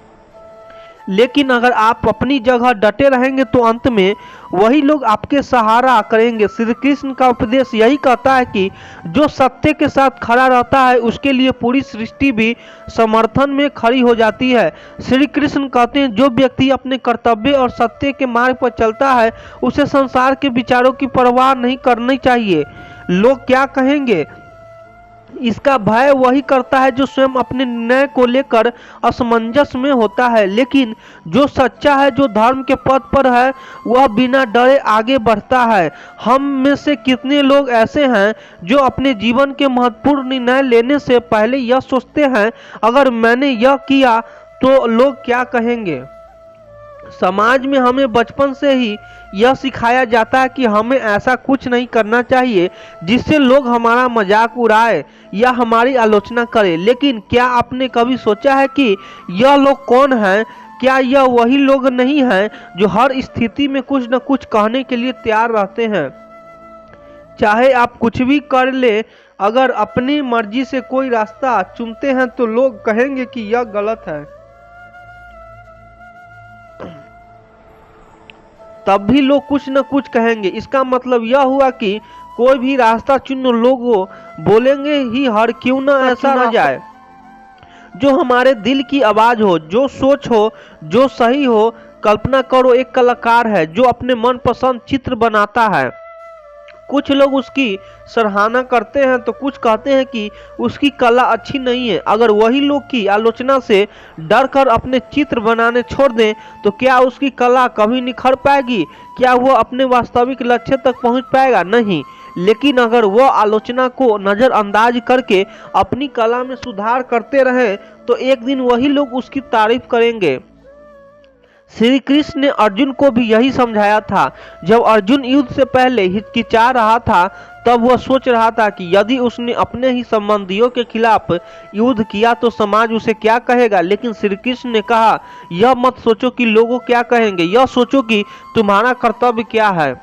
लेकिन अगर आप अपनी जगह डटे रहेंगे तो अंत में वही लोग आपके सहारा करेंगे। श्री कृष्ण का उपदेश यही कहता है कि जो सत्य के साथ खड़ा रहता है उसके लिए पूरी सृष्टि भी समर्थन में खड़ी हो जाती है। श्री कृष्ण कहते हैं जो व्यक्ति अपने कर्तव्य और सत्य के मार्ग पर चलता है उसे संसार के विचारों की परवाह नहीं करनी चाहिए। लोग क्या कहेंगे इसका भय वही करता है जो स्वयं अपने निर्णय को लेकर असमंजस में होता है, लेकिन जो सच्चा है, जो धर्म के पथ पर है, वह बिना डरे आगे बढ़ता है। हम में से कितने लोग ऐसे हैं जो अपने जीवन के महत्वपूर्ण निर्णय लेने से पहले यह सोचते हैं अगर मैंने यह किया तो लोग क्या कहेंगे। समाज में हमें बचपन से ही यह सिखाया जाता है कि हमें ऐसा कुछ नहीं करना चाहिए जिससे लोग हमारा मजाक उड़ाए या हमारी आलोचना करें। लेकिन क्या आपने कभी सोचा है कि यह लोग कौन हैं? क्या यह वही लोग नहीं हैं जो हर स्थिति में कुछ न कुछ कहने के लिए तैयार रहते हैं? चाहे आप कुछ भी कर ले, अगर अपनी मर्जी से कोई रास्ता चुनते हैं तो लोग कहेंगे कि यह गलत है, तब भी लोग कुछ न कुछ कहेंगे। इसका मतलब यह हुआ कि कोई भी रास्ता चुनो, लोगों बोलेंगे ही हर क्यों ना ऐसा न जाए जो हमारे दिल की आवाज हो, जो सोच हो, जो सही हो। कल्पना करो एक कलाकार है जो अपने मनपसंद चित्र बनाता है। कुछ लोग उसकी सराहना करते हैं तो कुछ कहते हैं कि उसकी कला अच्छी नहीं है। अगर वही लोग की आलोचना से डर कर अपने चित्र बनाने छोड़ दें तो क्या उसकी कला कभी निखर पाएगी? क्या वह अपने वास्तविक लक्ष्य तक पहुंच पाएगा? नहीं। लेकिन अगर वह आलोचना को नज़रअंदाज करके अपनी कला में सुधार करते रहें तो एक दिन वही लोग उसकी तारीफ करेंगे। श्री कृष्ण ने अर्जुन को भी यही समझाया था। जब अर्जुन युद्ध से पहले हिचकिचा रहा था तब वह सोच रहा था कि यदि उसने अपने ही संबंधियों के खिलाफ युद्ध किया तो समाज उसे क्या कहेगा। लेकिन श्री कृष्ण ने कहा यह मत सोचो कि लोगों क्या कहेंगे, यह सोचो कि तुम्हारा कर्तव्य क्या है।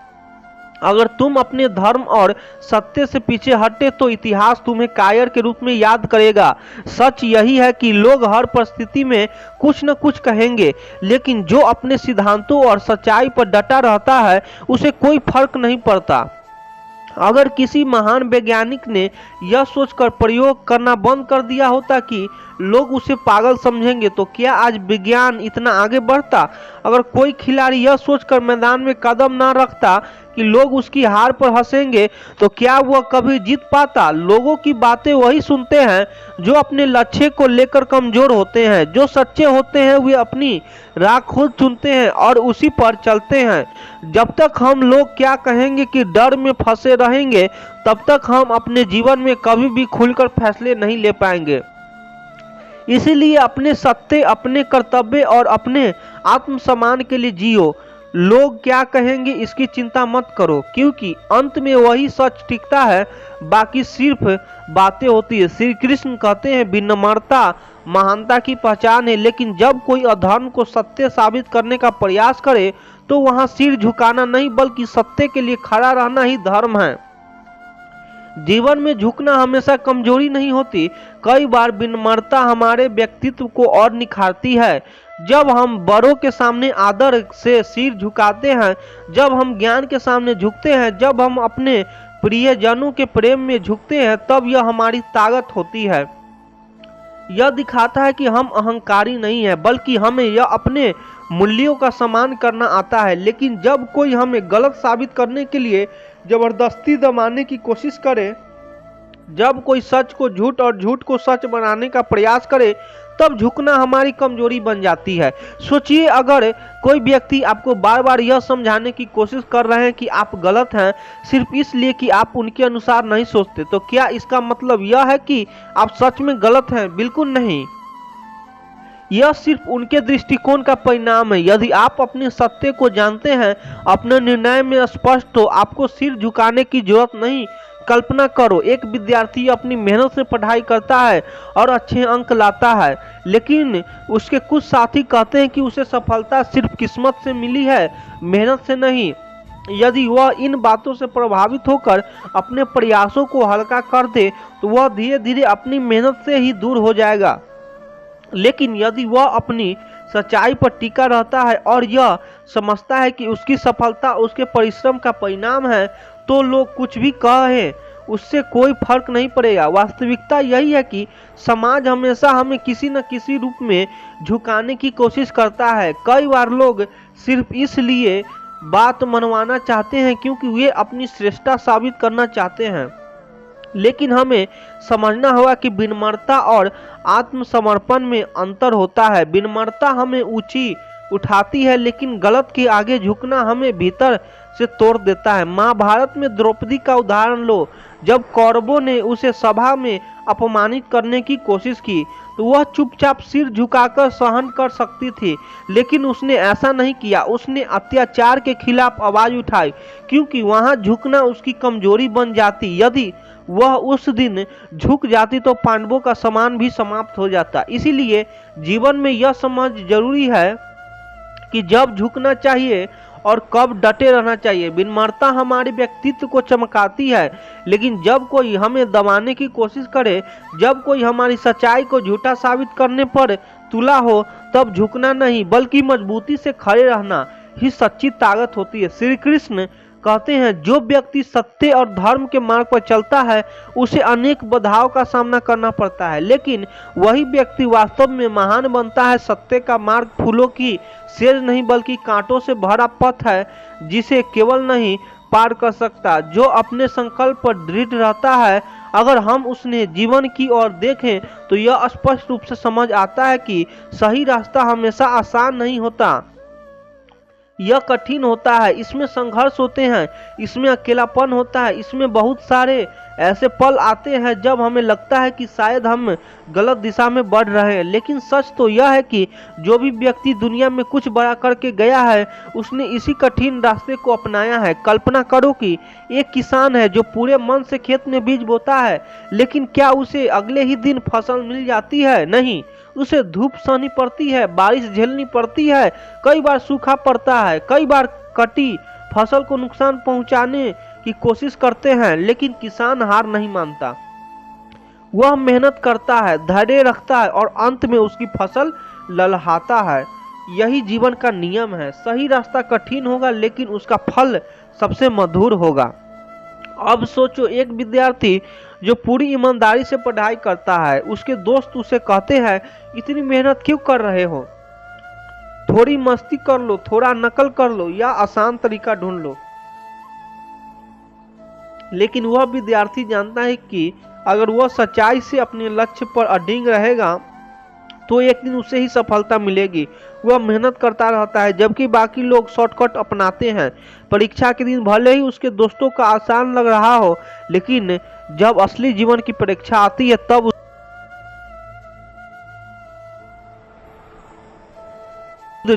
अगर तुम अपने धर्म और सत्य से पीछे हटे तो इतिहास तुम्हें कायर के रूप में याद करेगा। सच यही है कि लोग हर परिस्थिति में कुछ न कुछ कहेंगे, लेकिन जो अपने सिद्धांतों और सच्चाई पर डटा रहता है उसे कोई फर्क नहीं पड़ता। अगर किसी महान वैज्ञानिक ने यह सोचकर प्रयोग करना बंद कर दिया होता कि लोग उसे पागल समझेंगे तो क्या आज विज्ञान इतना आगे बढ़ता? अगर कोई खिलाड़ी यह सोचकर मैदान में कदम न रखता कि लोग उसकी हार पर हंसेंगे तो क्या वह कभी जीत पाता? लोगों की बातें वही सुनते हैं जो अपने लक्ष्य को लेकर कमजोर होते हैं। जो सच्चे होते हैं वे अपनी राह खुद चुनते हैं और उसी पर चलते हैं। जब तक हम लोग क्या कहेंगे कि डर में फंसे रहेंगे तब तक हम अपने जीवन में कभी भी खुलकर फैसले नहीं ले पाएंगे। इसीलिए अपने सत्य, अपने कर्तव्य और अपने आत्मसम्मान के लिए जियो। लोग क्या कहेंगे इसकी चिंता मत करो, क्योंकि अंत में वही सच टिकता है, बाकी सिर्फ बातें होती है। श्री कृष्ण कहते हैं विनम्रता महानता की पहचान है, लेकिन जब कोई अधर्म को सत्य साबित करने का प्रयास करे तो वहां सिर झुकाना नहीं बल्कि सत्य के लिए खड़ा रहना ही धर्म है। जीवन में झुकना हमेशा कमजोरी नहीं होती, कई बार विनम्रता हमारे व्यक्तित्व को और निखारती है। जब हम बड़ों के सामने आदर से सिर झुकाते हैं, जब हम ज्ञान के सामने झुकते हैं, जब हम अपने प्रियजनों के प्रेम में झुकते हैं, तब यह हमारी ताकत होती है। यह दिखाता है कि हम अहंकारी नहीं है, बल्कि हमें यह अपने मूल्यों का सम्मान करना आता है। लेकिन जब कोई हमें गलत साबित करने के लिए जबरदस्ती दबाने की कोशिश करे, जब कोई सच को झूठ और झूठ को सच बनाने का प्रयास करे, तब झुकना हमारी कमजोरी बन जाती है। सोचिए, अगर कोई व्यक्ति आपको बार बार यह समझाने की कोशिश कर रहे हैं कि आप गलत हैं सिर्फ इसलिए कि आप उनके अनुसार नहीं सोचते, तो क्या इसका मतलब यह है कि आप सच में गलत हैं? बिल्कुल नहीं। यह सिर्फ उनके दृष्टिकोण का परिणाम है। यदि आप अपने सत्य को जानते हैं, अपने निर्णय में स्पष्ट हो, आपको सिर झुकाने की जरूरत नहीं। कल्पना करो, एक विद्यार्थी अपनी मेहनत से पढ़ाई करता है और अच्छे अंक लाता है, लेकिन उसके कुछ साथी कहते हैं कि उसे सफलता सिर्फ किस्मत से मिली है, मेहनत से नहीं। यदि वह इन बातों से प्रभावित होकर अपने प्रयासों को हल्का कर दे, तो वह धीरे धीरे अपनी मेहनत से ही दूर हो जाएगा। लेकिन यदि वह अपनी सच्चाई पर टिका रहता है और यह समझता है कि उसकी सफलता उसके परिश्रम का परिणाम है, तो लोग कुछ भी कहें उससे कोई फर्क नहीं पड़ेगा। वास्तविकता यही है कि समाज हमेशा हमें किसी न किसी रूप में झुकाने की कोशिश करता है। कई बार लोग सिर्फ इसलिए बात मनवाना चाहते हैं क्योंकि वे अपनी श्रेष्ठता साबित करना चाहते हैं। लेकिन हमें समझना होगा कि विनम्रता और आत्मसमर्पण में अंतर होता है। विनम्रता हमें ऊंची उठाती है, लेकिन गलत के आगे झुकना हमें भीतर से तोड़ देता है। महाभारत में द्रौपदी का उदाहरण लो। जब कौरवों ने उसे सभा में अपमानित करने की कोशिश की, तो वह चुपचाप सिर झुकाकर सहन कर सकती थी, लेकिन उसने ऐसा नहीं किया। उसने अत्याचार के खिलाफ आवाज उठाई, क्योंकि वहां झुकना उसकी कमजोरी बन जाती। यदि वह उस दिन झुक जाती तो पांडवों का सम्मान भी समाप्त हो जाता। इसीलिए जीवन में यह समझ जरूरी है कि जब झुकना चाहिए और कब डटे रहना चाहिए। विनम्रता हमारे व्यक्तित्व को चमकाती है, लेकिन जब कोई हमें दबाने की कोशिश करे, जब कोई हमारी सच्चाई को झूठा साबित करने पर तुला हो, तब झुकना नहीं बल्कि मजबूती से खड़े रहना ही सच्ची ताकत होती है। श्री कृष्ण कहते हैं, जो व्यक्ति सत्य और धर्म के मार्ग पर चलता है उसे अनेक बाधाओं का सामना करना पड़ता है, लेकिन वही व्यक्ति वास्तव में महान बनता है। सत्य का मार्ग फूलों की सेज नहीं बल्कि कांटों से भरा पथ है, जिसे केवल नहीं पार कर सकता जो अपने संकल्प पर दृढ़ रहता है। अगर हम उसने जीवन की ओर देखें तो यह स्पष्ट रूप से समझ आता है कि सही रास्ता हमेशा आसान नहीं होता, यह कठिन होता है। इसमें संघर्ष होते हैं, इसमें अकेलापन होता है, इसमें बहुत सारे ऐसे पल आते हैं जब हमें लगता है कि शायद हम गलत दिशा में बढ़ रहे हैं। लेकिन सच तो यह है कि जो भी व्यक्ति दुनिया में कुछ बड़ा करके गया है, उसने इसी कठिन रास्ते को अपनाया है। कल्पना करो कि एक किसान है जो पूरे मन से खेत में बीज बोता है, लेकिन क्या उसे अगले ही दिन फसल मिल जाती है? नहीं, उसे धूप सहनी पड़ती है, बारिश झेलनी पड़ती है, कई बार सूखा पड़ता है, कई बार कटी फसल को नुकसान पहुंचाने की कोशिश करते हैं। लेकिन किसान हार नहीं मानता, वह मेहनत करता है, धैर्य रखता है और अंत में उसकी फसल ललहाता है। यही जीवन का नियम है। सही रास्ता कठिन होगा, लेकिन उसका फल सबसे मधुर होगा। अब सोचो, एक विद्यार्थी जो पूरी ईमानदारी से पढ़ाई करता है, उसके दोस्त उसे कहते हैं, इतनी मेहनत क्यों कर रहे हो? थोड़ी मस्ती कर लो, थोड़ा नकल कर लो या आसान तरीका ढूंढ लो। लेकिन वह विद्यार्थी जानता है कि अगर वह सच्चाई से अपने लक्ष्य पर अडिग रहेगा तो एक दिन उसे ही सफलता मिलेगी। वह मेहनत करता रहता है, जबकि बाकी लोग शॉर्टकट अपनाते हैं। परीक्षा के दिन भले ही उसके दोस्तों का आसान लग रहा हो, लेकिन जब असली जीवन की परीक्षा आती है तब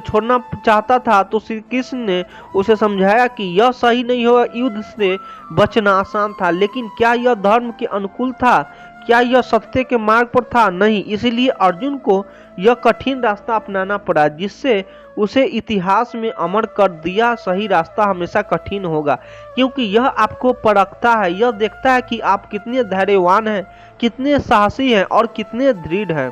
छोड़ना चाहता था, तो श्री कृष्ण ने उसे समझाया कि यह सही नहीं होगा। युद्ध से बचना आसान था, लेकिन क्या यह धर्म के अनुकूल था? क्या यह सत्य के मार्ग पर था? नहीं। इसलिए अर्जुन को यह कठिन रास्ता अपनाना पड़ा, जिससे उसे इतिहास में अमर कर दिया। सही रास्ता हमेशा कठिन होगा, क्योंकि यह आपको परखता है। यह देखता है कि आप कितने धैर्यवान हैं, कितने साहसी हैं और कितने दृढ़ हैं।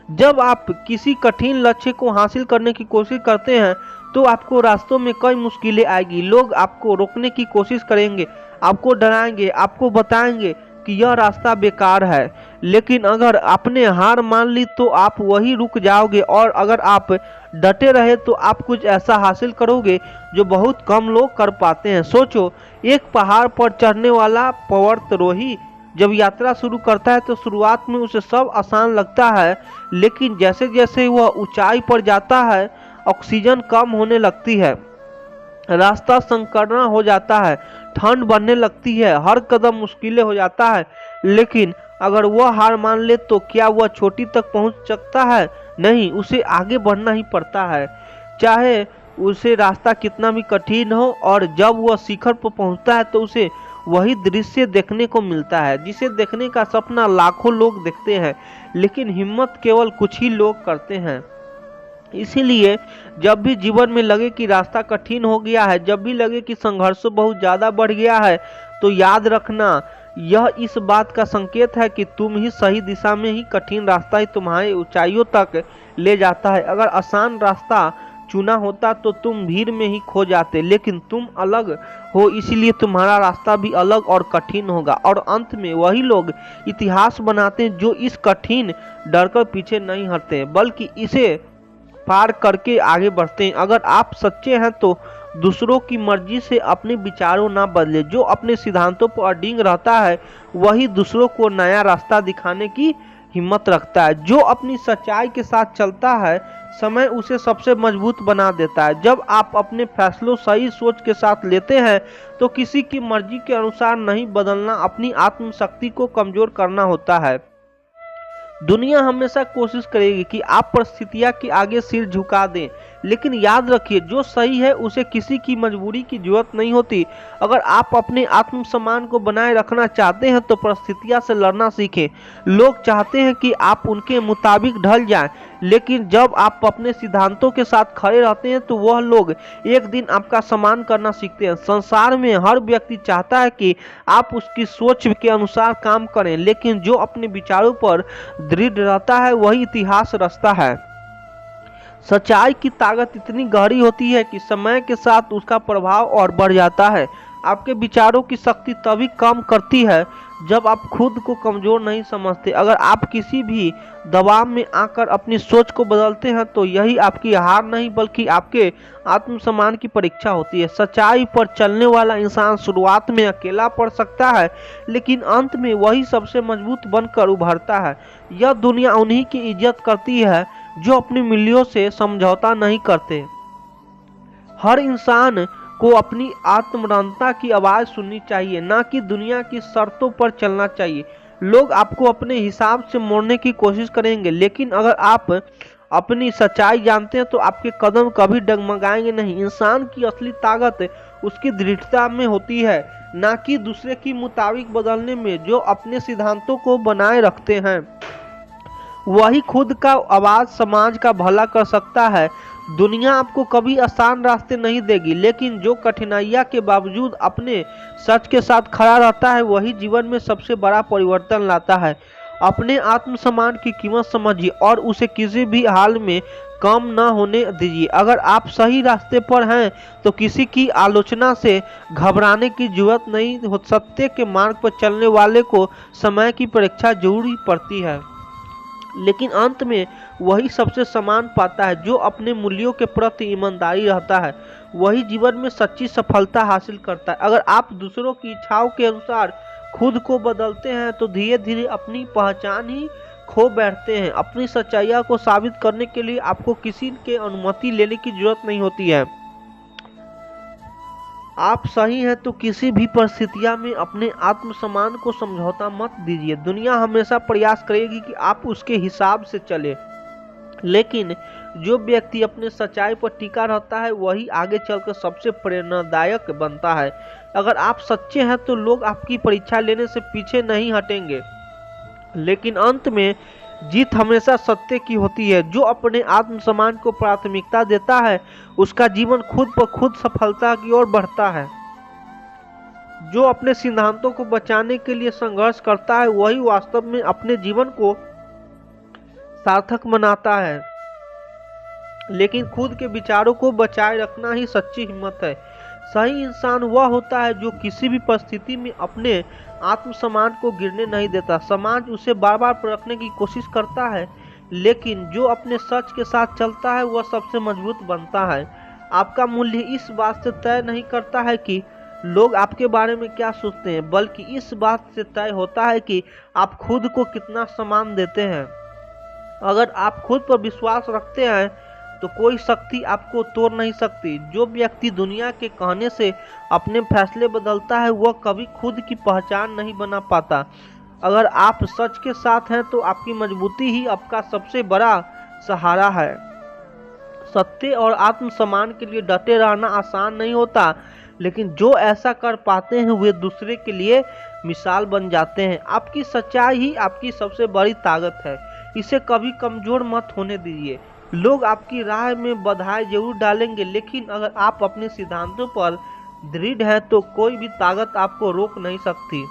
जब आप किसी कठिन लक्ष्य को हासिल करने की कोशिश करते हैं तो आपको रास्तों में कई मुश्किलें आएगी। लोग आपको रोकने की कोशिश करेंगे, आपको डराएंगे, आपको बताएंगे कि यह रास्ता बेकार है। लेकिन अगर आपने हार मान ली तो आप वहीं रुक जाओगे, और अगर आप डटे रहे तो आप कुछ ऐसा हासिल करोगे जो बहुत कम लोग कर पाते हैं। सोचो, एक पहाड़ पर चढ़ने वाला पर्वतारोही जब यात्रा शुरू करता है तो शुरुआत में उसे सब आसान लगता है, लेकिन जैसे जैसे वह ऊंचाई पर जाता है ऑक्सीजन कम होने लगती है, रास्ता संकीर्ण हो जाता है, ठंड बढ़ने लगती है, हर कदम मुश्किलें हो जाता है। लेकिन अगर वह हार मान ले तो क्या वह चोटी तक पहुंच सकता है? नहीं, उसे आगे बढ़ना ही पड़ता है, चाहे उसे रास्ता कितना भी कठिन हो। और जब वह शिखर पर पहुंचता है तो उसे वही दृश्य देखने को मिलता है जिसे देखने का सपना लाखों लोग देखते हैं, लेकिन हिम्मत केवल कुछ ही लोग करते हैं। इसीलिए जब भी जीवन में लगे कि रास्ता कठिन हो गया है, जब भी लगे कि संघर्ष बहुत ज्यादा बढ़ गया है, तो याद रखना, यह इस बात का संकेत है कि तुम ही सही दिशा में ही कठिन रास्ता ही तुम्हारे ऊंचाइयों तक ले जाता है। अगर आसान रास्ता चुना होता तो तुम भीड़ में ही खो जाते, लेकिन तुम अलग हो इसलिए तुम्हारा रास्ता भी अलग और कठिन होगा। और अंत में वही लोग इतिहास बनाते हैं जो इस कठिन डर कर पीछे नहीं हटते बल्कि इसे पार करके आगे बढ़ते हैं। अगर आप सच्चे हैं तो दूसरों की मर्जी से अपने विचारों ना बदले। जो अपने सिद्धांतों पर अडिग रहता है वही दूसरों को नया रास्ता दिखाने की हिम्मत रखता है। जो अपनी सच्चाई के साथ चलता है समय उसे सबसे मजबूत बना देता है। जब आप अपने फैसलों सही सोच के साथ लेते हैं तो किसी की मर्जी के अनुसार नहीं बदलना अपनी आत्मशक्ति को कमजोर करना होता है। दुनिया हमेशा कोशिश करेगी कि आप परिस्थितियां के आगे सिर झुका दें, लेकिन याद रखिए जो सही है उसे किसी की मजबूरी की जरूरत नहीं होती। अगर आप अपने आत्मसम्मान को बनाए रखना चाहते हैं तो परिस्थितियां से लड़ना सीखें। लोग चाहते हैं कि आप उनके मुताबिक ढल जाएं, लेकिन जब आप अपने सिद्धांतों के साथ खड़े रहते हैं तो वह लोग एक दिन आपका सम्मान करना सीखते हैं। संसार में हर व्यक्ति चाहता है कि आप उसकी सोच के अनुसार काम करें, लेकिन जो अपने विचारों पर दृढ़ रहता है वही इतिहास रचता है। सच्चाई की ताकत इतनी गहरी होती है कि समय के साथ उसका प्रभाव और बढ़ जाता है। आपके विचारों की शक्ति तभी काम करती है जब आप खुद को कमजोर नहीं समझते। अगर आप किसी भी दबाव में आकर अपनी सोच को बदलते हैं तो यही आपकी हार नहीं बल्कि आपके आत्मसम्मान की परीक्षा होती है। सच्चाई पर चलने वाला इंसान शुरुआत में अकेला पड़ सकता है, लेकिन अंत में वही सबसे मजबूत बनकर उभरता है। यह दुनिया उन्हीं की इज्जत करती है जो अपनी मूल्यों से समझौता नहीं करते। हर इंसान को अपनी आत्मरंता की आवाज सुननी चाहिए, ना कि दुनिया की शर्तों पर चलना चाहिए। लोग आपको अपने हिसाब से मोड़ने की कोशिश करेंगे, लेकिन अगर आप अपनी सच्चाई जानते हैं तो आपके कदम कभी डगमगाएंगे नहीं। इंसान की असली ताकत उसकी दृढ़ता में होती है, ना कि दूसरे की मुताबिक बदलने में। जो अपने सिद्धांतों को बनाए रखते हैं वही खुद का आवाज समाज का भला कर सकता है। दुनिया आपको कभी आसान रास्ते नहीं देगी, लेकिन जो कठिनाइयां के बावजूद अपने सच के साथ खड़ा रहता है वही जीवन में सबसे बड़ा परिवर्तन लाता है। अपने आत्मसम्मान की कीमत समझिए और उसे किसी भी हाल में कम न होने दीजिए। अगर आप सही रास्ते पर हैं तो किसी की आलोचना से घबराने की जरूरत नहीं हो। सत्य के मार्ग पर चलने वाले को समय की परीक्षा जरूर ही पड़ती है, लेकिन अंत में वही सबसे सम्मान पाता है। जो अपने मूल्यों के प्रति ईमानदारी रहता है वही जीवन में सच्ची सफलता हासिल करता है। अगर आप दूसरों की इच्छाओं के अनुसार खुद को बदलते हैं तो धीरे धीरे अपनी पहचान ही खो बैठते हैं। अपनी सच्चाइयों को साबित करने के लिए आपको किसी के अनुमति लेने की जरूरत नहीं होती है। आप सही हैं तो किसी भी परिस्थितियां में अपने आत्मसम्मान को समझौता मत दीजिए। दुनिया हमेशा प्रयास करेगी कि आप उसके हिसाब से चले, लेकिन जो व्यक्ति अपने सच्चाई पर टिका रहता है वही आगे चलकर सबसे प्रेरणादायक बनता है। अगर आप सच्चे हैं तो लोग आपकी परीक्षा लेने से पीछे नहीं हटेंगे, लेकिन अंत में जीत हमेशा सत्य की होती है। जो अपने आत्मसम्मान को प्राथमिकता देता है उसका जीवन खुद ब खुद सफलता की ओर बढ़ता है। जो अपने सिद्धांतों को बचाने के लिए संघर्ष करता है वही वास्तव में अपने जीवन को सार्थक बनाता है, लेकिन खुद के विचारों को बचाए रखना ही सच्ची हिम्मत है। सही इंसान वह होता है जो किसी भी परिस्थिति में अपने आत्मसम्मान को गिरने नहीं देता। समाज उसे बार बार परखने की कोशिश करता है, लेकिन जो अपने सच के साथ चलता है वह सबसे मजबूत बनता है। आपका मूल्य इस बात से तय नहीं करता है कि लोग आपके बारे में क्या सोचते हैं, बल्कि इस बात से तय होता है कि आप खुद को कितना सम्मान देते हैं। अगर आप खुद पर विश्वास रखते हैं तो कोई शक्ति आपको तोड़ नहीं सकती। जो व्यक्ति दुनिया के कहने से अपने फैसले बदलता है वह कभी खुद की पहचान नहीं बना पाता। अगर आप सच के साथ हैं तो आपकी मजबूती ही आपका सबसे बड़ा सहारा है। सत्य और आत्मसम्मान के लिए डटे रहना आसान नहीं होता, लेकिन जो ऐसा कर पाते हैं वे दूसरे के लिए मिसाल बन जाते हैं। आपकी सच्चाई ही आपकी सबसे बड़ी ताकत है, इसे कभी कमजोर मत होने दीजिए। लोग आपकी राह में बाधाएं जरूर डालेंगे, लेकिन अगर आप अपने सिद्धांतों पर दृढ़ हैं तो कोई भी ताकत आपको रोक नहीं सकती।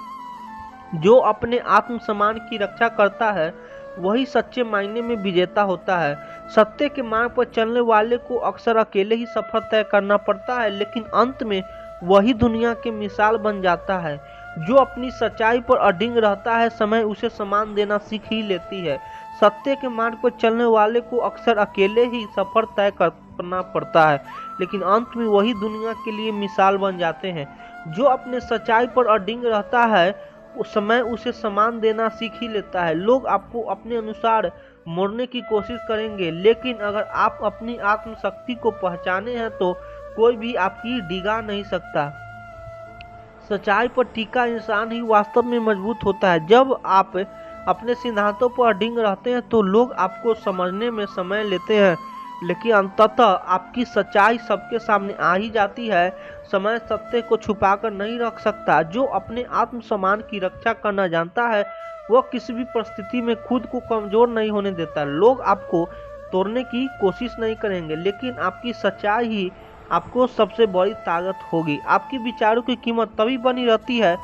जो अपने आत्मसम्मान की रक्षा करता है वही सच्चे मायने में विजेता होता है। सत्य के मार्ग पर चलने वाले को अक्सर अकेले ही सफर तय करना पड़ता है, लेकिन अंत में वही दुनिया के मिसाल बन जाता है। जो अपनी सच्चाई पर अडिग रहता है समय उसे सम्मान देना सीख ही लेती है। सत्य के मार्ग पर चलने वाले को अक्सर अकेले ही सफर तय करना पड़ता है, लेकिन अंत में वही दुनिया के लिए मिसाल बन जाते हैं। जो अपने सच्चाई पर अडिग रहता है उस समय उसे सम्मान देना सीख ही लेता है। लोग आपको अपने अनुसार मोड़ने की कोशिश करेंगे, लेकिन अगर आप अपनी आत्मशक्ति को पहचाने हैं तो कोई भी आपकी डिगा नहीं सकता। सच्चाई पर टिका इंसान ही वास्तव में मजबूत होता है। जब आप अपने सिद्धांतों पर अडिग रहते हैं तो लोग आपको समझने में समय लेते हैं, लेकिन अंततः आपकी सच्चाई सबके सामने आ ही जाती है। समय सत्य को छुपाकर नहीं रख सकता। जो अपने आत्मसम्मान की रक्षा करना जानता है वह किसी भी परिस्थिति में खुद को कमजोर नहीं होने देता। लोग आपको तोड़ने की कोशिश नहीं करेंगे, लेकिन आपकी सच्चाई ही आपको सबसे बड़ी ताकत होगी। आपके विचारों की कीमत तभी बनी रहती है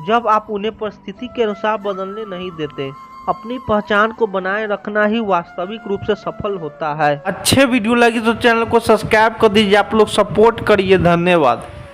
जब आप उन्हें परिस्थिति के अनुसार बदलने नहीं देते। अपनी पहचान को बनाए रखना ही वास्तविक रूप से सफल होता है। अच्छे वीडियो लगी तो चैनल को सब्सक्राइब कर दीजिए। आप लोग सपोर्ट करिए। धन्यवाद।